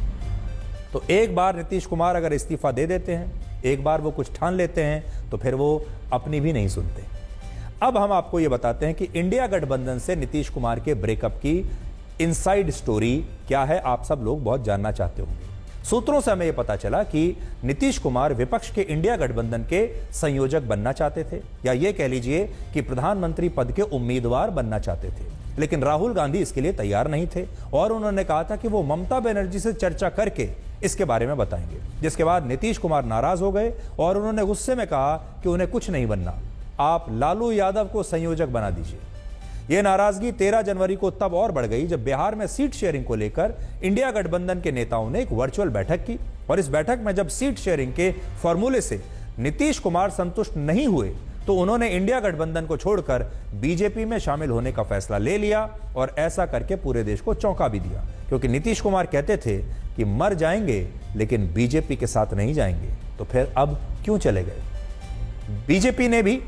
तो एक बार नीतीश कुमार अगर इस्तीफा दे देते हैं, एक बार वो कुछ ठान लेते हैं, तो फिर वो अपनी भी नहीं सुनते। अब हम आपको ये बताते हैं कि इंडिया गठबंधन से नीतीश कुमार के ब्रेकअप की इनसाइड स्टोरी क्या है, आप सब लोग बहुत जानना चाहते होंगे। सूत्रों से हमें यह पता चला कि नीतीश कुमार विपक्ष के इंडिया गठबंधन के संयोजक बनना चाहते थे, या यह कह लीजिए कि प्रधानमंत्री पद के उम्मीदवार बनना चाहते थे। लेकिन राहुल गांधी इसके लिए तैयार नहीं थे और उन्होंने कहा था कि वो ममता बनर्जी से चर्चा करके इसके बारे में बताएंगे। जिसके बाद नीतीश कुमार नाराज हो गए और उन्होंने गुस्से में कहा कि उन्हें कुछ नहीं बनना, आप लालू यादव को संयोजक बना दीजिए। यह नाराजगी 13 जनवरी को तब और बढ़ गई जब बिहार में सीट शेयरिंग को लेकर इंडिया गठबंधन के नेताओं ने एक वर्चुअल बैठक की, और इस बैठक में जब सीट शेयरिंग के फॉर्मूले से नीतीश कुमार संतुष्ट नहीं हुए तो उन्होंने इंडिया गठबंधन को छोड़कर बीजेपी में शामिल होने का फैसला ले लिया, और ऐसा करके पूरे देश को चौंका भी दिया। क्योंकि नीतीश कुमार कहते थे कि मर जाएंगे लेकिन बीजेपी के साथ नहीं जाएंगे, तो फिर अब क्यों चले गए? बीजेपी ने भी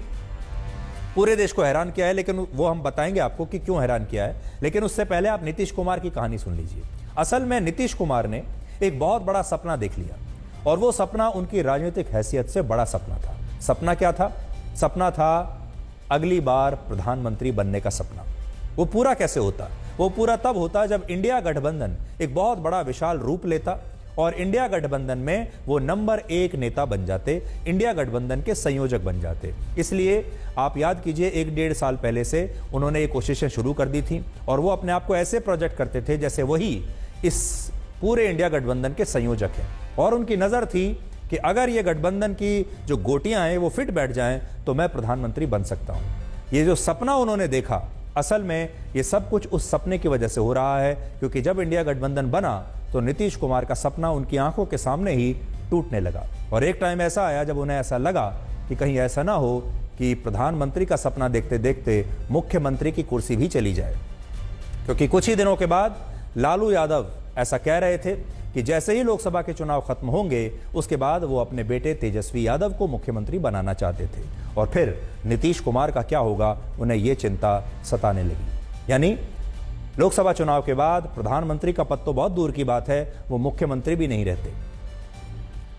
पूरे देश को हैरान किया है, लेकिन वो हम बताएंगे आपको कि क्यों हैरान किया है। लेकिन उससे पहले आप नीतीश कुमार की कहानी सुन लीजिए। असल में नीतीश कुमार ने एक बहुत बड़ा सपना देख लिया, और वो सपना उनकी राजनीतिक हैसियत से बड़ा सपना था। सपना क्या था? सपना था अगली बार प्रधानमंत्री बनने का सपना। वो पूरा कैसे होता? वो पूरा तब होता जब इंडिया गठबंधन एक बहुत बड़ा विशाल रूप लेता और इंडिया गठबंधन में वो नंबर 1 नेता बन जाते, इंडिया गठबंधन के संयोजक बन जाते। इसलिए आप याद कीजिए 1-1.5 साल पहले से उन्होंने ये कोशिशें शुरू कर दी थी, और वो अपने आप को ऐसे प्रोजेक्ट करते थे जैसे वही इस पूरे इंडिया गठबंधन के संयोजक हैं। और उनकी नज़र थी कि अगर ये गठबंधन की जो गोटियां हैं वो फिट बैठ जाएं तो मैं प्रधानमंत्री बन सकता हूं। ये जो सपना उन्होंने देखा, असल में ये सब कुछ उस सपने की वजह से हो रहा है, क्योंकि जब इंडिया गठबंधन बना तो नीतीश कुमार का सपना उनकी आंखों के सामने ही टूटने लगा। और एक टाइम ऐसा आया जब उन्हें ऐसा लगा कि कहीं ऐसा ना हो कि प्रधानमंत्री का सपना देखते देखते मुख्यमंत्री की कुर्सी भी चली जाए। क्योंकि कुछ ही दिनों के बाद लालू यादव ऐसा कह रहे थे कि जैसे ही लोकसभा के चुनाव खत्म होंगे उसके बाद वो अपने बेटे तेजस्वी यादव को मुख्यमंत्री बनाना चाहते थे, और फिर नीतीश कुमार का क्या होगा उन्हें ये चिंता सताने लगी। यानी लोकसभा चुनाव के बाद प्रधानमंत्री का पद तो बहुत दूर की बात है, वो मुख्यमंत्री भी नहीं रहते,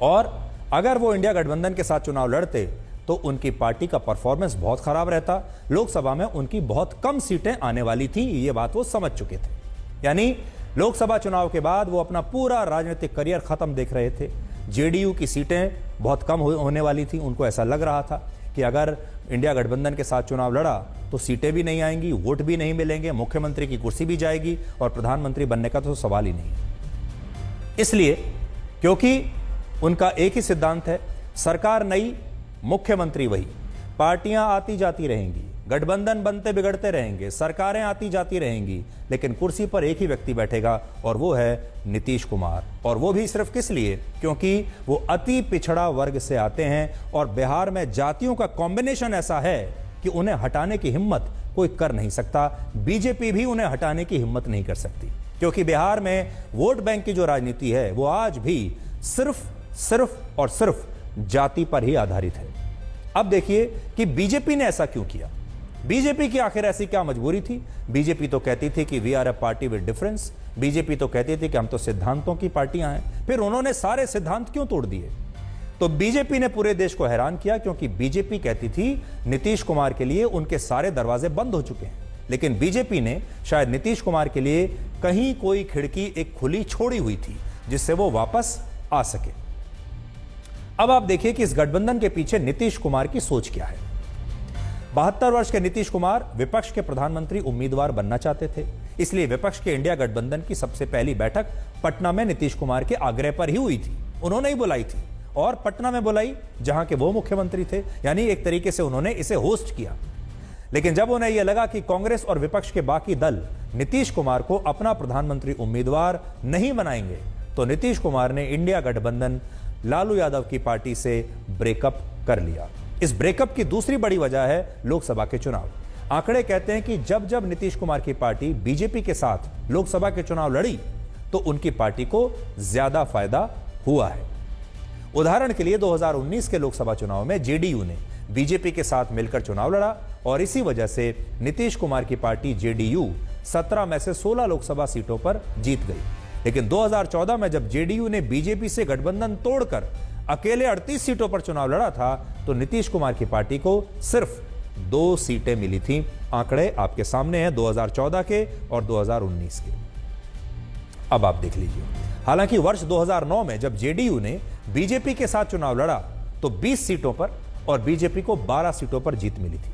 और अगर वो इंडिया गठबंधन के साथ चुनाव लड़ते तो उनकी पार्टी का परफॉर्मेंस बहुत खराब रहता। लोकसभा में उनकी बहुत कम सीटें आने वाली थी, ये बात वो समझ चुके थे। यानी लोकसभा चुनाव के बाद वो अपना पूरा राजनीतिक करियर खत्म देख रहे थे। जेडीयू की सीटें बहुत कम होने वाली थी, उनको ऐसा लग रहा था कि अगर इंडिया गठबंधन के साथ चुनाव लड़ा तो सीटें भी नहीं आएंगी, वोट भी नहीं मिलेंगे, मुख्यमंत्री की कुर्सी भी जाएगी, और प्रधानमंत्री बनने का तो सवाल ही नहीं है। इसलिए क्योंकि उनका एक ही सिद्धांत है, सरकार नई, मुख्यमंत्री वही, पार्टियां आती जाती रहेंगी, गठबंधन बनते बिगड़ते रहेंगे, सरकारें आती जाती रहेंगी, लेकिन कुर्सी पर एक ही व्यक्ति बैठेगा और वो है नीतीश कुमार। और वो भी सिर्फ किस लिए? क्योंकि वो अति पिछड़ा वर्ग से आते हैं, और बिहार में जातियों का कॉम्बिनेशन ऐसा है कि उन्हें हटाने की हिम्मत कोई कर नहीं सकता। बीजेपी भी उन्हें हटाने की हिम्मत नहीं कर सकती, क्योंकि बिहार में वोट बैंक की जो राजनीति है वो आज भी सिर्फ और सिर्फ जाति पर ही आधारित है। अब देखिए कि बीजेपी ने ऐसा क्यों किया। बीजेपी की आखिर ऐसी क्या मजबूरी थी? बीजेपी तो कहती थी कि we are a party with difference. BJP तो कहती थी कि हम तो सिद्धांतों की पार्टियां हैं। फिर उन्होंने सारे सिद्धांत क्यों तोड़ दिए? तो बीजेपी ने पूरे देश को हैरान किया, क्योंकि बीजेपी कहती थी नीतीश कुमार के लिए उनके सारे दरवाजे बंद हो चुके हैं, लेकिन बीजेपी ने शायद नीतीश कुमार के लिए कहीं कोई खिड़की एक खुली छोड़ी हुई थी जिससे वो वापस आ सके। अब आप देखिए कि इस गठबंधन के पीछे नीतीश कुमार की सोच क्या है। 72 वर्ष के नीतीश कुमार विपक्ष के प्रधानमंत्री उम्मीदवार बनना चाहते थे, इसलिए विपक्ष के इंडिया गठबंधन की सबसे पहली बैठक पटना में नीतीश कुमार के आग्रह पर ही हुई थी। उन्होंने ही बुलाई थी, और पटना में बुलाई जहां के वो मुख्यमंत्री थे, यानी एक तरीके से उन्होंने इसे होस्ट किया। लेकिन जब उन्हें यह लगा कि कांग्रेस और विपक्ष के बाकी दल नीतीश कुमार को अपना प्रधानमंत्री उम्मीदवार नहीं बनाएंगे, तो नीतीश कुमार ने इंडिया गठबंधन लालू यादव की पार्टी से ब्रेकअप कर लिया। इस ब्रेकअप की दूसरी बड़ी वजह है लोकसभा के चुनाव। आंकड़े कहते हैं कि जब जब नीतीश कुमार की पार्टी बीजेपी के साथ लोकसभा के चुनाव लड़ी तो उनकी पार्टी को ज्यादा फायदा हुआ है। उदाहरण के लिए 2019 के लोकसभा चुनाव में जेडीयू ने बीजेपी के साथ मिलकर चुनाव लड़ा, और इसी वजह से नीतीश कुमार की पार्टी जेडीयू 17 में से 16 लोकसभा सीटों पर जीत गई। लेकिन 2014 में जब जेडीयू ने बीजेपी से गठबंधन तोड़कर अकेले 38 सीटों पर चुनाव लड़ा था, तो नीतीश कुमार की पार्टी को सिर्फ 2 सीटें मिली थी। आंकड़े आपके सामने हैं 2014 के और 2019 के। अब आप देख लीजिए। हालांकि वर्ष 2009 में जब जेडीयू ने बीजेपी के साथ चुनाव लड़ा तो 20 सीटों पर और बीजेपी को 12 सीटों पर जीत मिली थी।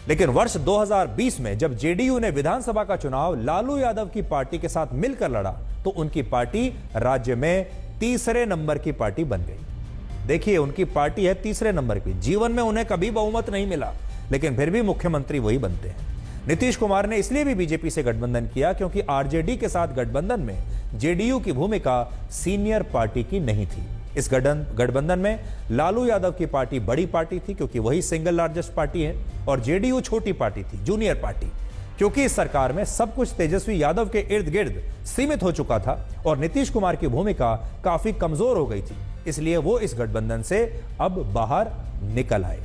लेकिन वर्ष 2020 में जब जेडीयू ने विधानसभा का चुनाव लालू यादव की पार्टी के साथ मिलकर लड़ा तो उनकी पार्टी राज्य में तीसरे नंबर की पार्टी बन गई। देखिए, उनकी पार्टी है तीसरे नंबर की। जीवन में उन्हें कभी बहुमत नहीं मिला, लेकिन फिर भी मुख्यमंत्री वही बनते हैं। नीतीश कुमार ने इसलिए भी बीजेपी से गठबंधन किया क्योंकि आरजेडी के साथ गठबंधन में जेडीयू की भूमिका सीनियर पार्टी की नहीं थी। इस गठबंधन में लालू यादव की पार्टी बड़ी पार्टी थी क्योंकि वही सिंगल लार्जेस्ट पार्टी है और जेडीयू छोटी पार्टी थी, जूनियर पार्टी। क्योंकि इस सरकार में सब कुछ तेजस्वी यादव के इर्द गिर्द सीमित हो चुका था और नीतीश कुमार की भूमिका काफी कमजोर हो गई थी, इसलिए वो इस गठबंधन से अब बाहर निकल आए।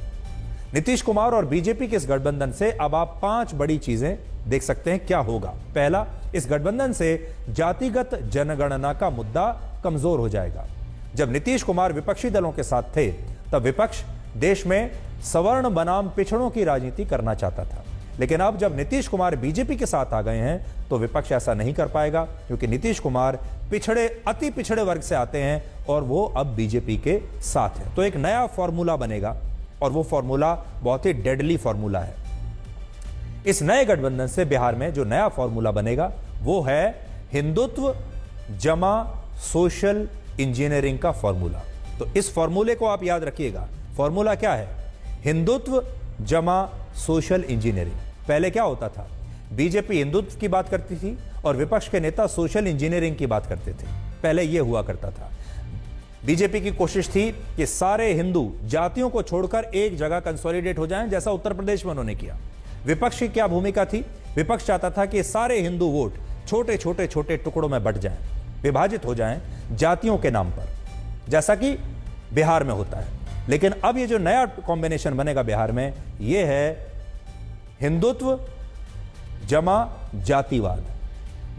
नीतीश कुमार और बीजेपी के इस गठबंधन से अब आप 5 बड़ी चीजें देख सकते हैं क्या होगा। पहला, इस गठबंधन से जातिगत जनगणना का मुद्दा कमजोर हो जाएगा। जब नीतीश कुमार विपक्षी दलों के साथ थे तब विपक्ष देश में सवर्ण बनाम पिछड़ों की राजनीति करना चाहता था, लेकिन अब जब नीतीश कुमार बीजेपी के साथ आ गए हैं तो विपक्ष ऐसा नहीं कर पाएगा क्योंकि नीतीश कुमार अति पिछड़े वर्ग से आते हैं और वो अब बीजेपी के साथ है। तो एक नया फॉर्मूला बनेगा और वो फॉर्मूला बहुत ही डेडली फॉर्मूला है। इस नए गठबंधन से बिहार में जो नया फॉर्मूला बनेगा वो है हिंदुत्व जमा सोशल इंजीनियरिंग का फॉर्मूला। तो इस फॉर्मूले को आप याद रखिएगा। फॉर्मूला क्या है? हिंदुत्व जमा सोशल इंजीनियरिंग। पहले क्या होता था? बीजेपी हिंदुत्व की बात करती थी और विपक्ष के नेता सोशल इंजीनियरिंग की बात करते थे। पहले यह हुआ करता था। बीजेपी की कोशिश थी कि सारे हिंदू जातियों को छोड़कर एक जगह कंसोलिडेट हो जाएं, जैसा उत्तर प्रदेश में उन्होंने किया। विपक्ष की क्या भूमिका थी? विपक्ष चाहता था कि सारे हिंदू वोट छोटे छोटे छोटे टुकड़ों में बंट जाएं, विभाजित हो जाएं जातियों के नाम पर, जैसा कि बिहार में होता है। लेकिन अब ये जो नया कॉम्बिनेशन बनेगा बिहार में, ये है हिंदुत्व जमा जातिवाद।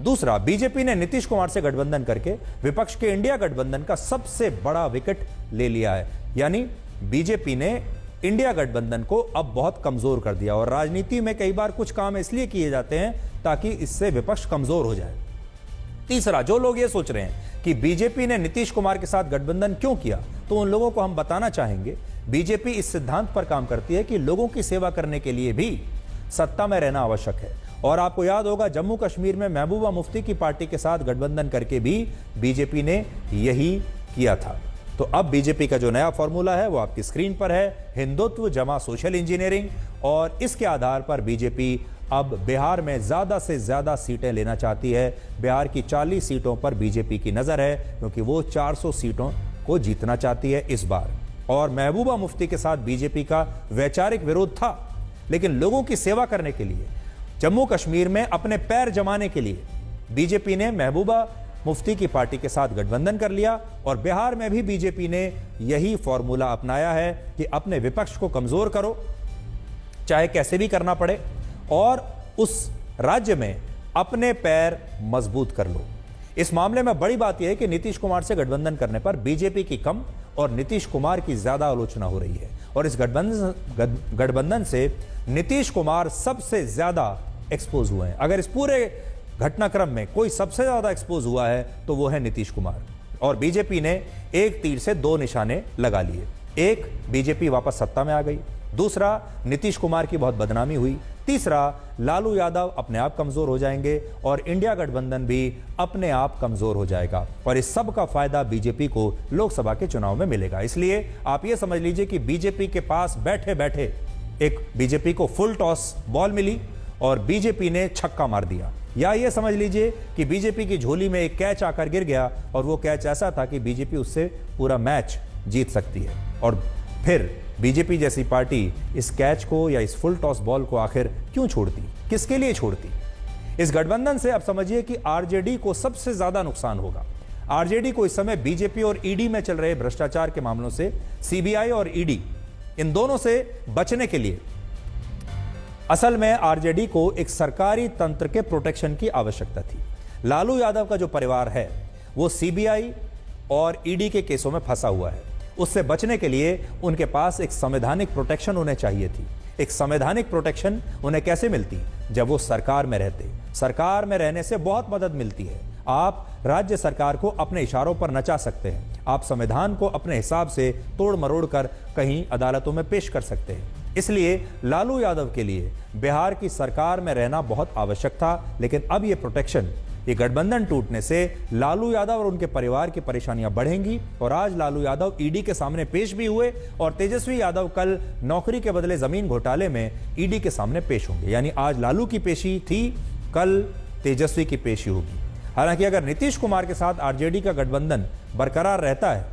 दूसरा, बीजेपी ने नीतीश कुमार से गठबंधन करके विपक्ष के इंडिया गठबंधन का सबसे बड़ा विकेट ले लिया है, यानी बीजेपी ने इंडिया गठबंधन को अब बहुत कमजोर कर दिया। और राजनीति में कई बार कुछ काम इसलिए किए जाते हैं ताकि इससे विपक्ष कमजोर हो जाए। तीसरा, जो लोग ये सोच रहे हैं कि बीजेपी ने नीतीश कुमार के साथ गठबंधन क्यों किया, तो उन लोगों को हम बताना चाहेंगे बीजेपी इस सिद्धांत पर काम करती है कि लोगों की सेवा करने के लिए भी सत्ता में रहना आवश्यक है। और आपको याद होगा, जम्मू कश्मीर में महबूबा मुफ्ती की पार्टी के साथ गठबंधन करके भी बीजेपी ने यही किया था। तो अब बीजेपी का जो नया फॉर्मूला है वो आपकी स्क्रीन पर है, हिंदुत्व जमा सोशल इंजीनियरिंग। और इसके आधार पर बीजेपी अब बिहार में ज्यादा से ज्यादा सीटें लेना चाहती है। बिहार की 40 सीटों पर बीजेपी की नजर है क्योंकि वो 400 सीटों को जीतना चाहती है इस बार। और महबूबा मुफ्ती के साथ बीजेपी का वैचारिक विरोध था, लेकिन लोगों की सेवा करने के लिए, जम्मू कश्मीर में अपने पैर जमाने के लिए बीजेपी ने महबूबा मुफ्ती की पार्टी के साथ गठबंधन कर लिया। और बिहार में भी बीजेपी ने यही फॉर्मूला अपनाया है कि अपने विपक्ष को कमजोर करो, चाहे कैसे भी करना पड़े, और उस राज्य में अपने पैर मजबूत कर लो। इस मामले में बड़ी बात यह है कि नीतीश कुमार से गठबंधन करने पर बीजेपी की कम और नीतीश कुमार की ज्यादा आलोचना हो रही है। और इस गठबंधन से नीतीश कुमार सबसे ज्यादा एक्सपोज हुए हैं। अगर इस पूरे घटनाक्रम में कोई सबसे ज्यादा एक्सपोज हुआ है तो वो है नीतीश कुमार। और बीजेपी ने एक तीर से 2 निशाने लगा लिए। एक, बीजेपी वापस सत्ता में आ गई। दूसरा, नीतीश कुमार की बहुत बदनामी हुई। तीसरा, लालू यादव अपने आप कमजोर हो जाएंगे और इंडिया गठबंधन भी अपने आप कमजोर हो जाएगा। और इस सब का फायदा बीजेपी को लोकसभा के चुनाव में मिलेगा। इसलिए आप ये समझ लीजिए कि बीजेपी के पास बैठे बैठे एक बीजेपी को फुल टॉस बॉल मिली और बीजेपी ने छक्का मार दिया। या ये समझ लीजिए कि बीजेपी की झोली में एक कैच आकर गिर गया और वो कैच ऐसा था कि बीजेपी उससे पूरा मैच जीत सकती है। और फिर बीजेपी जैसी पार्टी इस कैच को या इस फुल टॉस बॉल को आखिर क्यों छोड़ती, किसके लिए छोड़ती? इस गठबंधन से अब समझिए कि आरजेडी को सबसे ज्यादा नुकसान होगा। आरजेडी को इस समय बीजेपी और ईडी में चल रहे भ्रष्टाचार के मामलों से, सीबीआई और ईडी, इन दोनों से बचने के लिए असल में आरजेडी को एक सरकारी तंत्र के प्रोटेक्शन की आवश्यकता थी। लालू यादव का जो परिवार है वो सीबीआई और ईडी के केसों में फंसा हुआ है। उससे बचने के लिए उनके पास एक संवैधानिक प्रोटेक्शन उन्हें चाहिए थी। एक संवैधानिक प्रोटेक्शन उन्हें कैसे मिलती? जब वो सरकार में रहते। सरकार में रहने से बहुत मदद मिलती है। आप राज्य सरकार को अपने इशारों पर नचा सकते हैं, आप संविधान को अपने हिसाब से तोड़ मरोड़ कर कहीं अदालतों में पेश कर सकते हैं। इसलिए लालू यादव के लिए बिहार की सरकार में रहना बहुत आवश्यक था, लेकिन अब ये प्रोटेक्शन, ये गठबंधन टूटने से लालू यादव और उनके परिवार की परेशानियां बढ़ेंगी। और आज लालू यादव ईडी के सामने पेश भी हुए और तेजस्वी यादव कल नौकरी के बदले जमीन घोटाले में ईडी के सामने पेश होंगे। यानी आज लालू की पेशी थी, कल तेजस्वी की पेशी होगी। हालांकि अगर नीतीश कुमार के साथ आरजेडी का गठबंधन बरकरार रहता है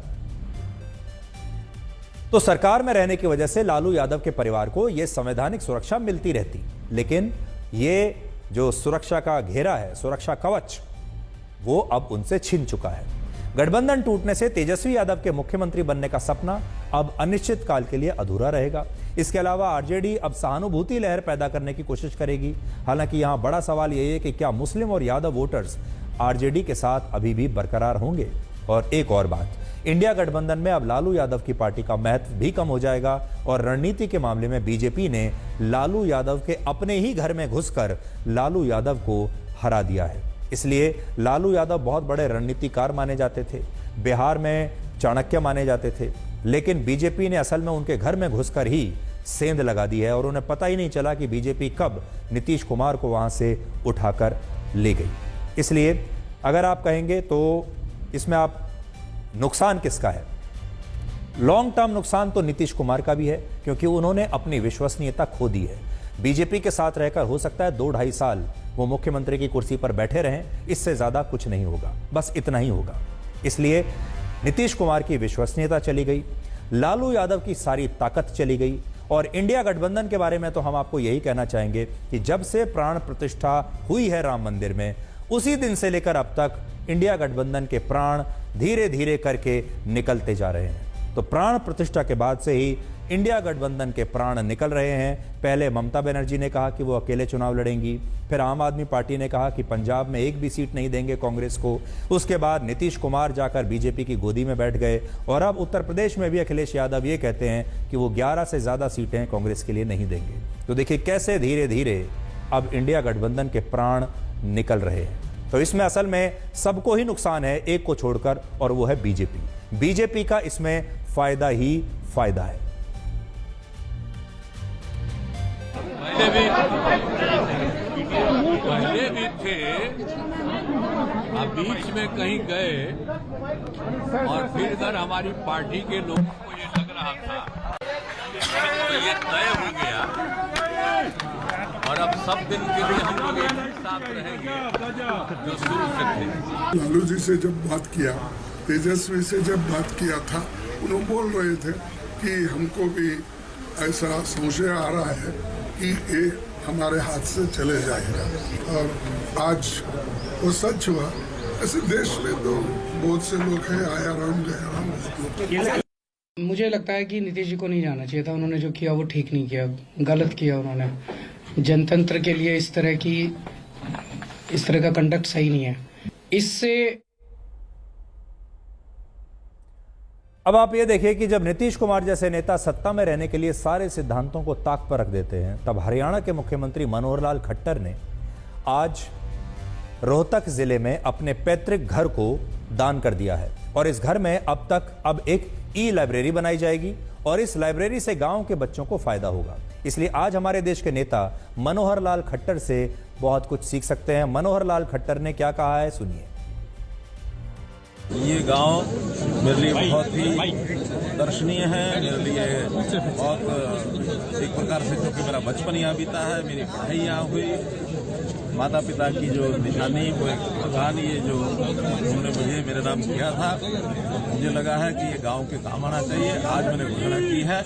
तो सरकार में रहने की वजह से लालू यादव के परिवार को यह संवैधानिक सुरक्षा मिलती रहती, लेकिन ये जो सुरक्षा का घेरा है, सुरक्षा कवच, वो अब उनसे छिन चुका है। गठबंधन टूटने से तेजस्वी यादव के मुख्यमंत्री बनने का सपना अब अनिश्चित काल के लिए अधूरा रहेगा। इसके अलावा आरजेडी अब सहानुभूति लहर पैदा करने की कोशिश करेगी। हालांकि यहां बड़ा सवाल यह है कि क्या मुस्लिम और यादव वोटर्स आरजेडी के साथ अभी भी बरकरार होंगे। और एक और बात, इंडिया गठबंधन में अब लालू यादव की पार्टी का महत्व भी कम हो जाएगा और रणनीति के मामले में बीजेपी ने लालू यादव के अपने ही घर में घुसकर लालू यादव को हरा दिया है। इसलिए लालू यादव बहुत बड़े रणनीतिकार माने जाते थे, बिहार में चाणक्य माने जाते थे, लेकिन बीजेपी ने असल में उनके घर में घुसकर ही सेंध लगा दी है और उन्हें पता ही नहीं चला कि बीजेपी कब नीतीश कुमार को वहां से उठाकर ले गई। इसलिए अगर आप कहेंगे तो इसमें आप नुकसान किसका है? लॉन्ग टर्म नुकसान तो नीतीश कुमार का भी है, क्योंकि उन्होंने अपनी विश्वसनीयता खो दी है। बीजेपी के साथ रहकर हो सकता है 2-2.5 साल वो मुख्यमंत्री की कुर्सी पर बैठे रहें, इससे ज्यादा कुछ नहीं होगा, बस इतना ही होगा। इसलिए नीतीश कुमार की विश्वसनीयता चली गई, लालू यादव की सारी ताकत चली गई। और इंडिया गठबंधन के बारे में तो हम आपको यही कहना चाहेंगे कि जब से प्राण प्रतिष्ठा हुई है राम मंदिर में, उसी दिन से लेकर अब तक इंडिया गठबंधन के प्राण धीरे धीरे करके निकलते जा रहे हैं। तो प्राण प्रतिष्ठा के बाद से ही इंडिया गठबंधन के प्राण निकल रहे हैं। पहले ममता बनर्जी ने कहा कि वो अकेले चुनाव लड़ेंगी, फिर आम आदमी पार्टी ने कहा कि पंजाब में एक भी सीट नहीं देंगे कांग्रेस को, उसके बाद नीतीश कुमार जाकर बीजेपी की गोदी में बैठ गए और अब उत्तर प्रदेश में भी अखिलेश यादव ये कहते हैं कि वो 11 से ज्यादा सीटें कांग्रेस के लिए नहीं देंगे। तो देखिए कैसे धीरे धीरे अब इंडिया गठबंधन के प्राण निकल रहे हैं। तो इसमें असल में सबको ही नुकसान है, एक को छोड़कर, और वो है बीजेपी। बीजेपी का इसमें फायदा ही फायदा है। पहले भी थे, अब बीच में कहीं गए और फिर इधर हमारी पार्टी के लोगों को ये लग रहा था तो ये तय हो गया और अब सब दिन के लिए हम लोग एक साथ रहेंगे जो शुरू से थे। लालू जी से जब बात किया, तेजस्वी से जब बात किया था, उन्होंने बोल रहे थे कि हमको भी ऐसा संशय आ रहा है कि ये हमारे हाथ से चले जाएगा, और आज वो सच हुआ। ऐसे देश में तो बहुत से लोग हैं, आया राम गया राम। मुझे लगता है कि नीतीश जी को नहीं जाना चाहिए था। उन्होंने जो किया वो ठीक नहीं किया, गलत किया उन्होंने। जनतंत्र के लिए इस तरह का कंडक्ट सही नहीं है। इससे अब आप ये देखिए कि जब नीतीश कुमार जैसे नेता सत्ता में रहने के लिए सारे सिद्धांतों को ताक पर रख देते हैं, तब हरियाणा के मुख्यमंत्री मनोहर लाल खट्टर ने आज रोहतक जिले में अपने पैतृक घर को दान कर दिया है और इस घर में अब एक ई लाइब्रेरी बनाई जाएगी और इस लाइब्रेरी से गांव के बच्चों को फायदा होगा। इसलिए आज हमारे देश के नेता मनोहर लाल खट्टर से बहुत कुछ सीख सकते हैं। मनोहर लाल खट्टर ने क्या कहा है, सुनिए। ये गांव मेरे लिए बहुत ही दर्शनीय है, मेरे लिए बहुत एक प्रकार से, क्योंकि मेरा बचपन यहाँ बीता है, मेरी पढ़ाई यहाँ हुई, माता पिता की जो निशानी, वो एक मकान ये जो उन्होंने मुझे मेरे नाम किया था, मुझे लगा है कि ये गांव के काम आना चाहिए। आज मैंने घोषणा की है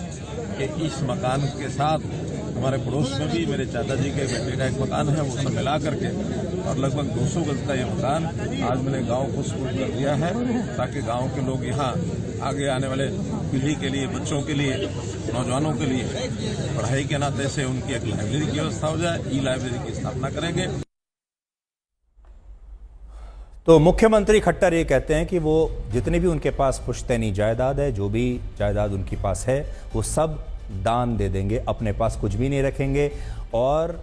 कि इस मकान के साथ हमारे पड़ोस में भी मेरे चाचा जी के बेटे का एक मकान है, वो सब मिला करके और लगभग 200 गज का ये मकान आज मैंने गांव को सुपुर्द कर दिया है, ताकि गांव के लोग यहाँ आगे आने वाले पीढ़ी के लिए, बच्चों के लिए, नौजवानों के लिए पढ़ाई के नाते से उनकी एक लाइब्रेरी की व्यवस्था हो जाए। ई लाइब्रेरी की स्थापना करेंगे। तो मुख्यमंत्री खट्टर ये कहते हैं कि वो जितनी भी उनके पास पुश्तैनी जायदाद है, जो भी जायदाद उनके पास है, वो सब दान दे देंगे, अपने पास कुछ भी नहीं रखेंगे और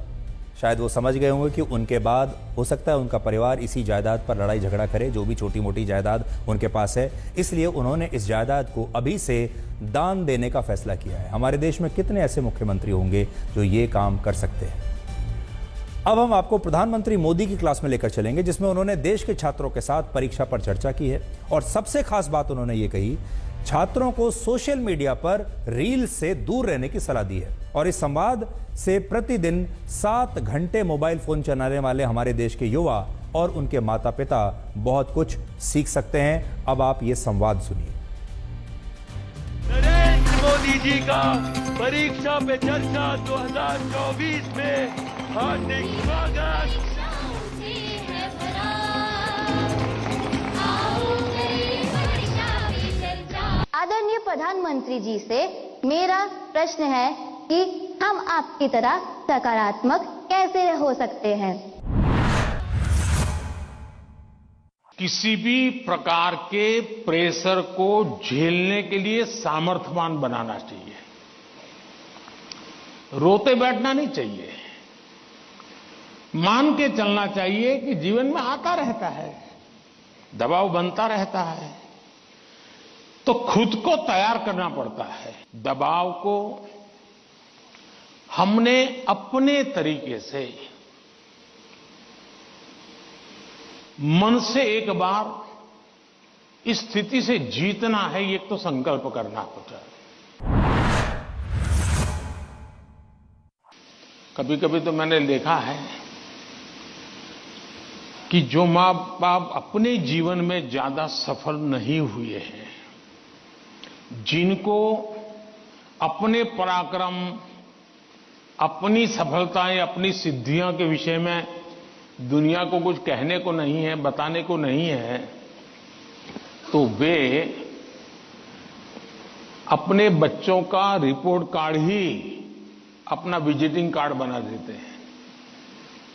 शायद वो समझ गए होंगे कि उनके बाद हो सकता है उनका परिवार इसी जायदाद पर लड़ाई झगड़ा करे, जो भी छोटी मोटी जायदाद उनके पास है। इसलिए उन्होंने इस जायदाद को अभी से दान देने का फैसला किया है। हमारे देश में कितने ऐसे मुख्यमंत्री होंगे जो ये काम कर सकते हैं। अब हम आपको प्रधानमंत्री मोदी की क्लास में लेकर चलेंगे, जिसमें उन्होंने देश के छात्रों के साथ परीक्षा पर चर्चा की है। और सबसे खास बात उन्होंने ये कही, छात्रों को सोशल मीडिया पर रील से दूर रहने की सलाह दी है। और इस संवाद से प्रतिदिन 7 घंटे मोबाइल फोन चलाने वाले हमारे देश के युवा और उनके माता पिता बहुत कुछ सीख सकते हैं। अब आप ये संवाद सुनिए। नरेंद्र मोदी जी का परीक्षा पे चर्चा 2024 में हार्दिक स्वागत। आदरणीय प्रधानमंत्री जी से मेरा प्रश्न है कि हम आपकी तरह सकारात्मक कैसे हो सकते हैं। किसी भी प्रकार के प्रेशर को झेलने के लिए सामर्थ्यवान बनाना चाहिए। रोते बैठना नहीं चाहिए। मान के चलना चाहिए कि जीवन में आता रहता है, दबाव बनता रहता है, तो खुद को तैयार करना पड़ता है। दबाव को हमने अपने तरीके से मन से एक बार इस स्थिति से जीतना है, ये तो संकल्प करना होता है। कभी कभी तो मैंने देखा है कि जो मां बाप अपने जीवन में ज्यादा सफल नहीं हुए हैं, जिनको अपने पराक्रम, अपनी सफलताएं, अपनी सिद्धियों के विषय में दुनिया को कुछ कहने को नहीं है, बताने को नहीं है, तो वे अपने बच्चों का रिपोर्ट कार्ड ही अपना विजिटिंग कार्ड बना देते हैं।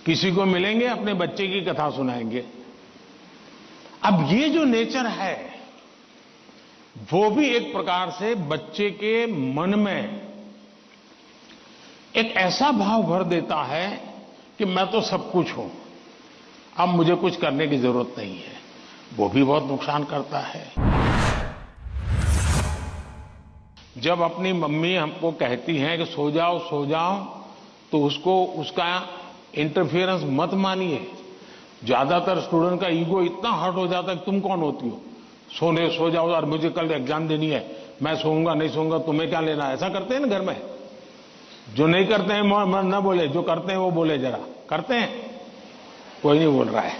किसी को मिलेंगे, अपने बच्चे की कथा सुनाएंगे। अब ये जो नेचर है, वो भी एक प्रकार से बच्चे के मन में एक ऐसा भाव भर देता है कि मैं तो सब कुछ हूं, अब मुझे कुछ करने की जरूरत नहीं है। वो भी बहुत नुकसान करता है। जब अपनी मम्मी हमको कहती हैं कि सो जाओ सो जाओ, तो उसका इंटरफियरेंस मत मानिए। ज्यादातर स्टूडेंट का ईगो इतना हर्ट हो जाता है कि तुम कौन होती हो, सो जाओ और मुझे कल एग्जाम देनी है, मैं सोऊंगा नहीं सोऊंगा, तुम्हें क्या लेना। ऐसा करते हैं ना घर में। जो नहीं करते हैं न बोले, जो करते हैं वो बोले। जरा करते हैं, कोई नहीं बोल रहा है।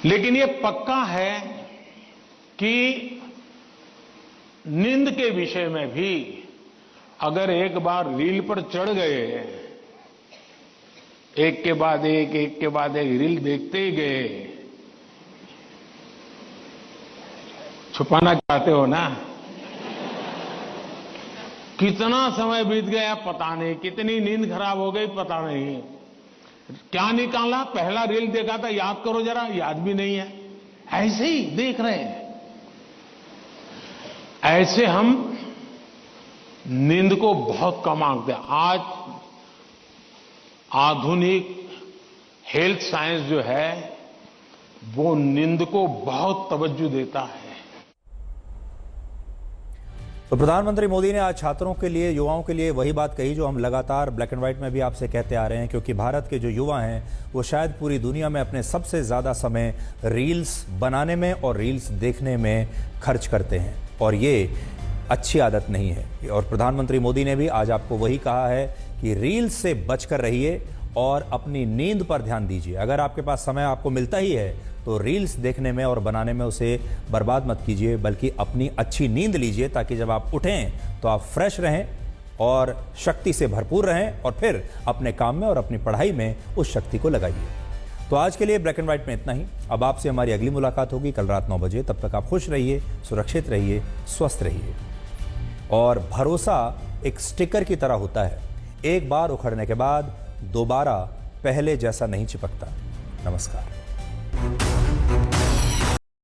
लेकिन ये पक्का है कि नींद के विषय में भी अगर एक बार रील पर चढ़ गए, एक के बाद एक रील देखते ही गए, छुपाना चाहते हो ना। कितना समय बीत गया पता नहीं, कितनी नींद खराब हो गई पता नहीं। क्या निकाला, पहला रील देखा था, याद करो जरा, याद भी नहीं है। ऐसे ही देख रहे हैं। ऐसे हम नींद को बहुत कम आंकते हैं। आज आधुनिक हेल्थ साइंस जो है वो नींद को बहुत तवज्जो देता है। तो प्रधानमंत्री मोदी ने आज छात्रों के लिए, युवाओं के लिए वही बात कही जो हम लगातार ब्लैक एंड व्हाइट में भी आपसे कहते आ रहे हैं, क्योंकि भारत के जो युवा हैं वो शायद पूरी दुनिया में अपने सबसे ज़्यादा समय रील्स बनाने में और रील्स देखने में खर्च करते हैं, और ये अच्छी आदत नहीं है। और प्रधानमंत्री मोदी ने भी आज आपको वही कहा है कि रील्स से बचकर रहिए और अपनी नींद पर ध्यान दीजिए। अगर आपके पास समय आपको मिलता ही है तो रील्स देखने में और बनाने में उसे बर्बाद मत कीजिए, बल्कि अपनी अच्छी नींद लीजिए, ताकि जब आप उठें तो आप फ्रेश रहें और शक्ति से भरपूर रहें, और फिर अपने काम में और अपनी पढ़ाई में उस शक्ति को लगाइए। तो आज के लिए ब्लैक एंड व्हाइट में इतना ही। अब आपसे हमारी अगली मुलाकात होगी कल रात 9 बजे। तब तक आप खुश रहिए, सुरक्षित रहिए, स्वस्थ रहिए। और भरोसा एक स्टिकर की तरह होता है, एक बार उखड़ने के बाद दोबारा पहले जैसा नहीं चिपकता। नमस्कार।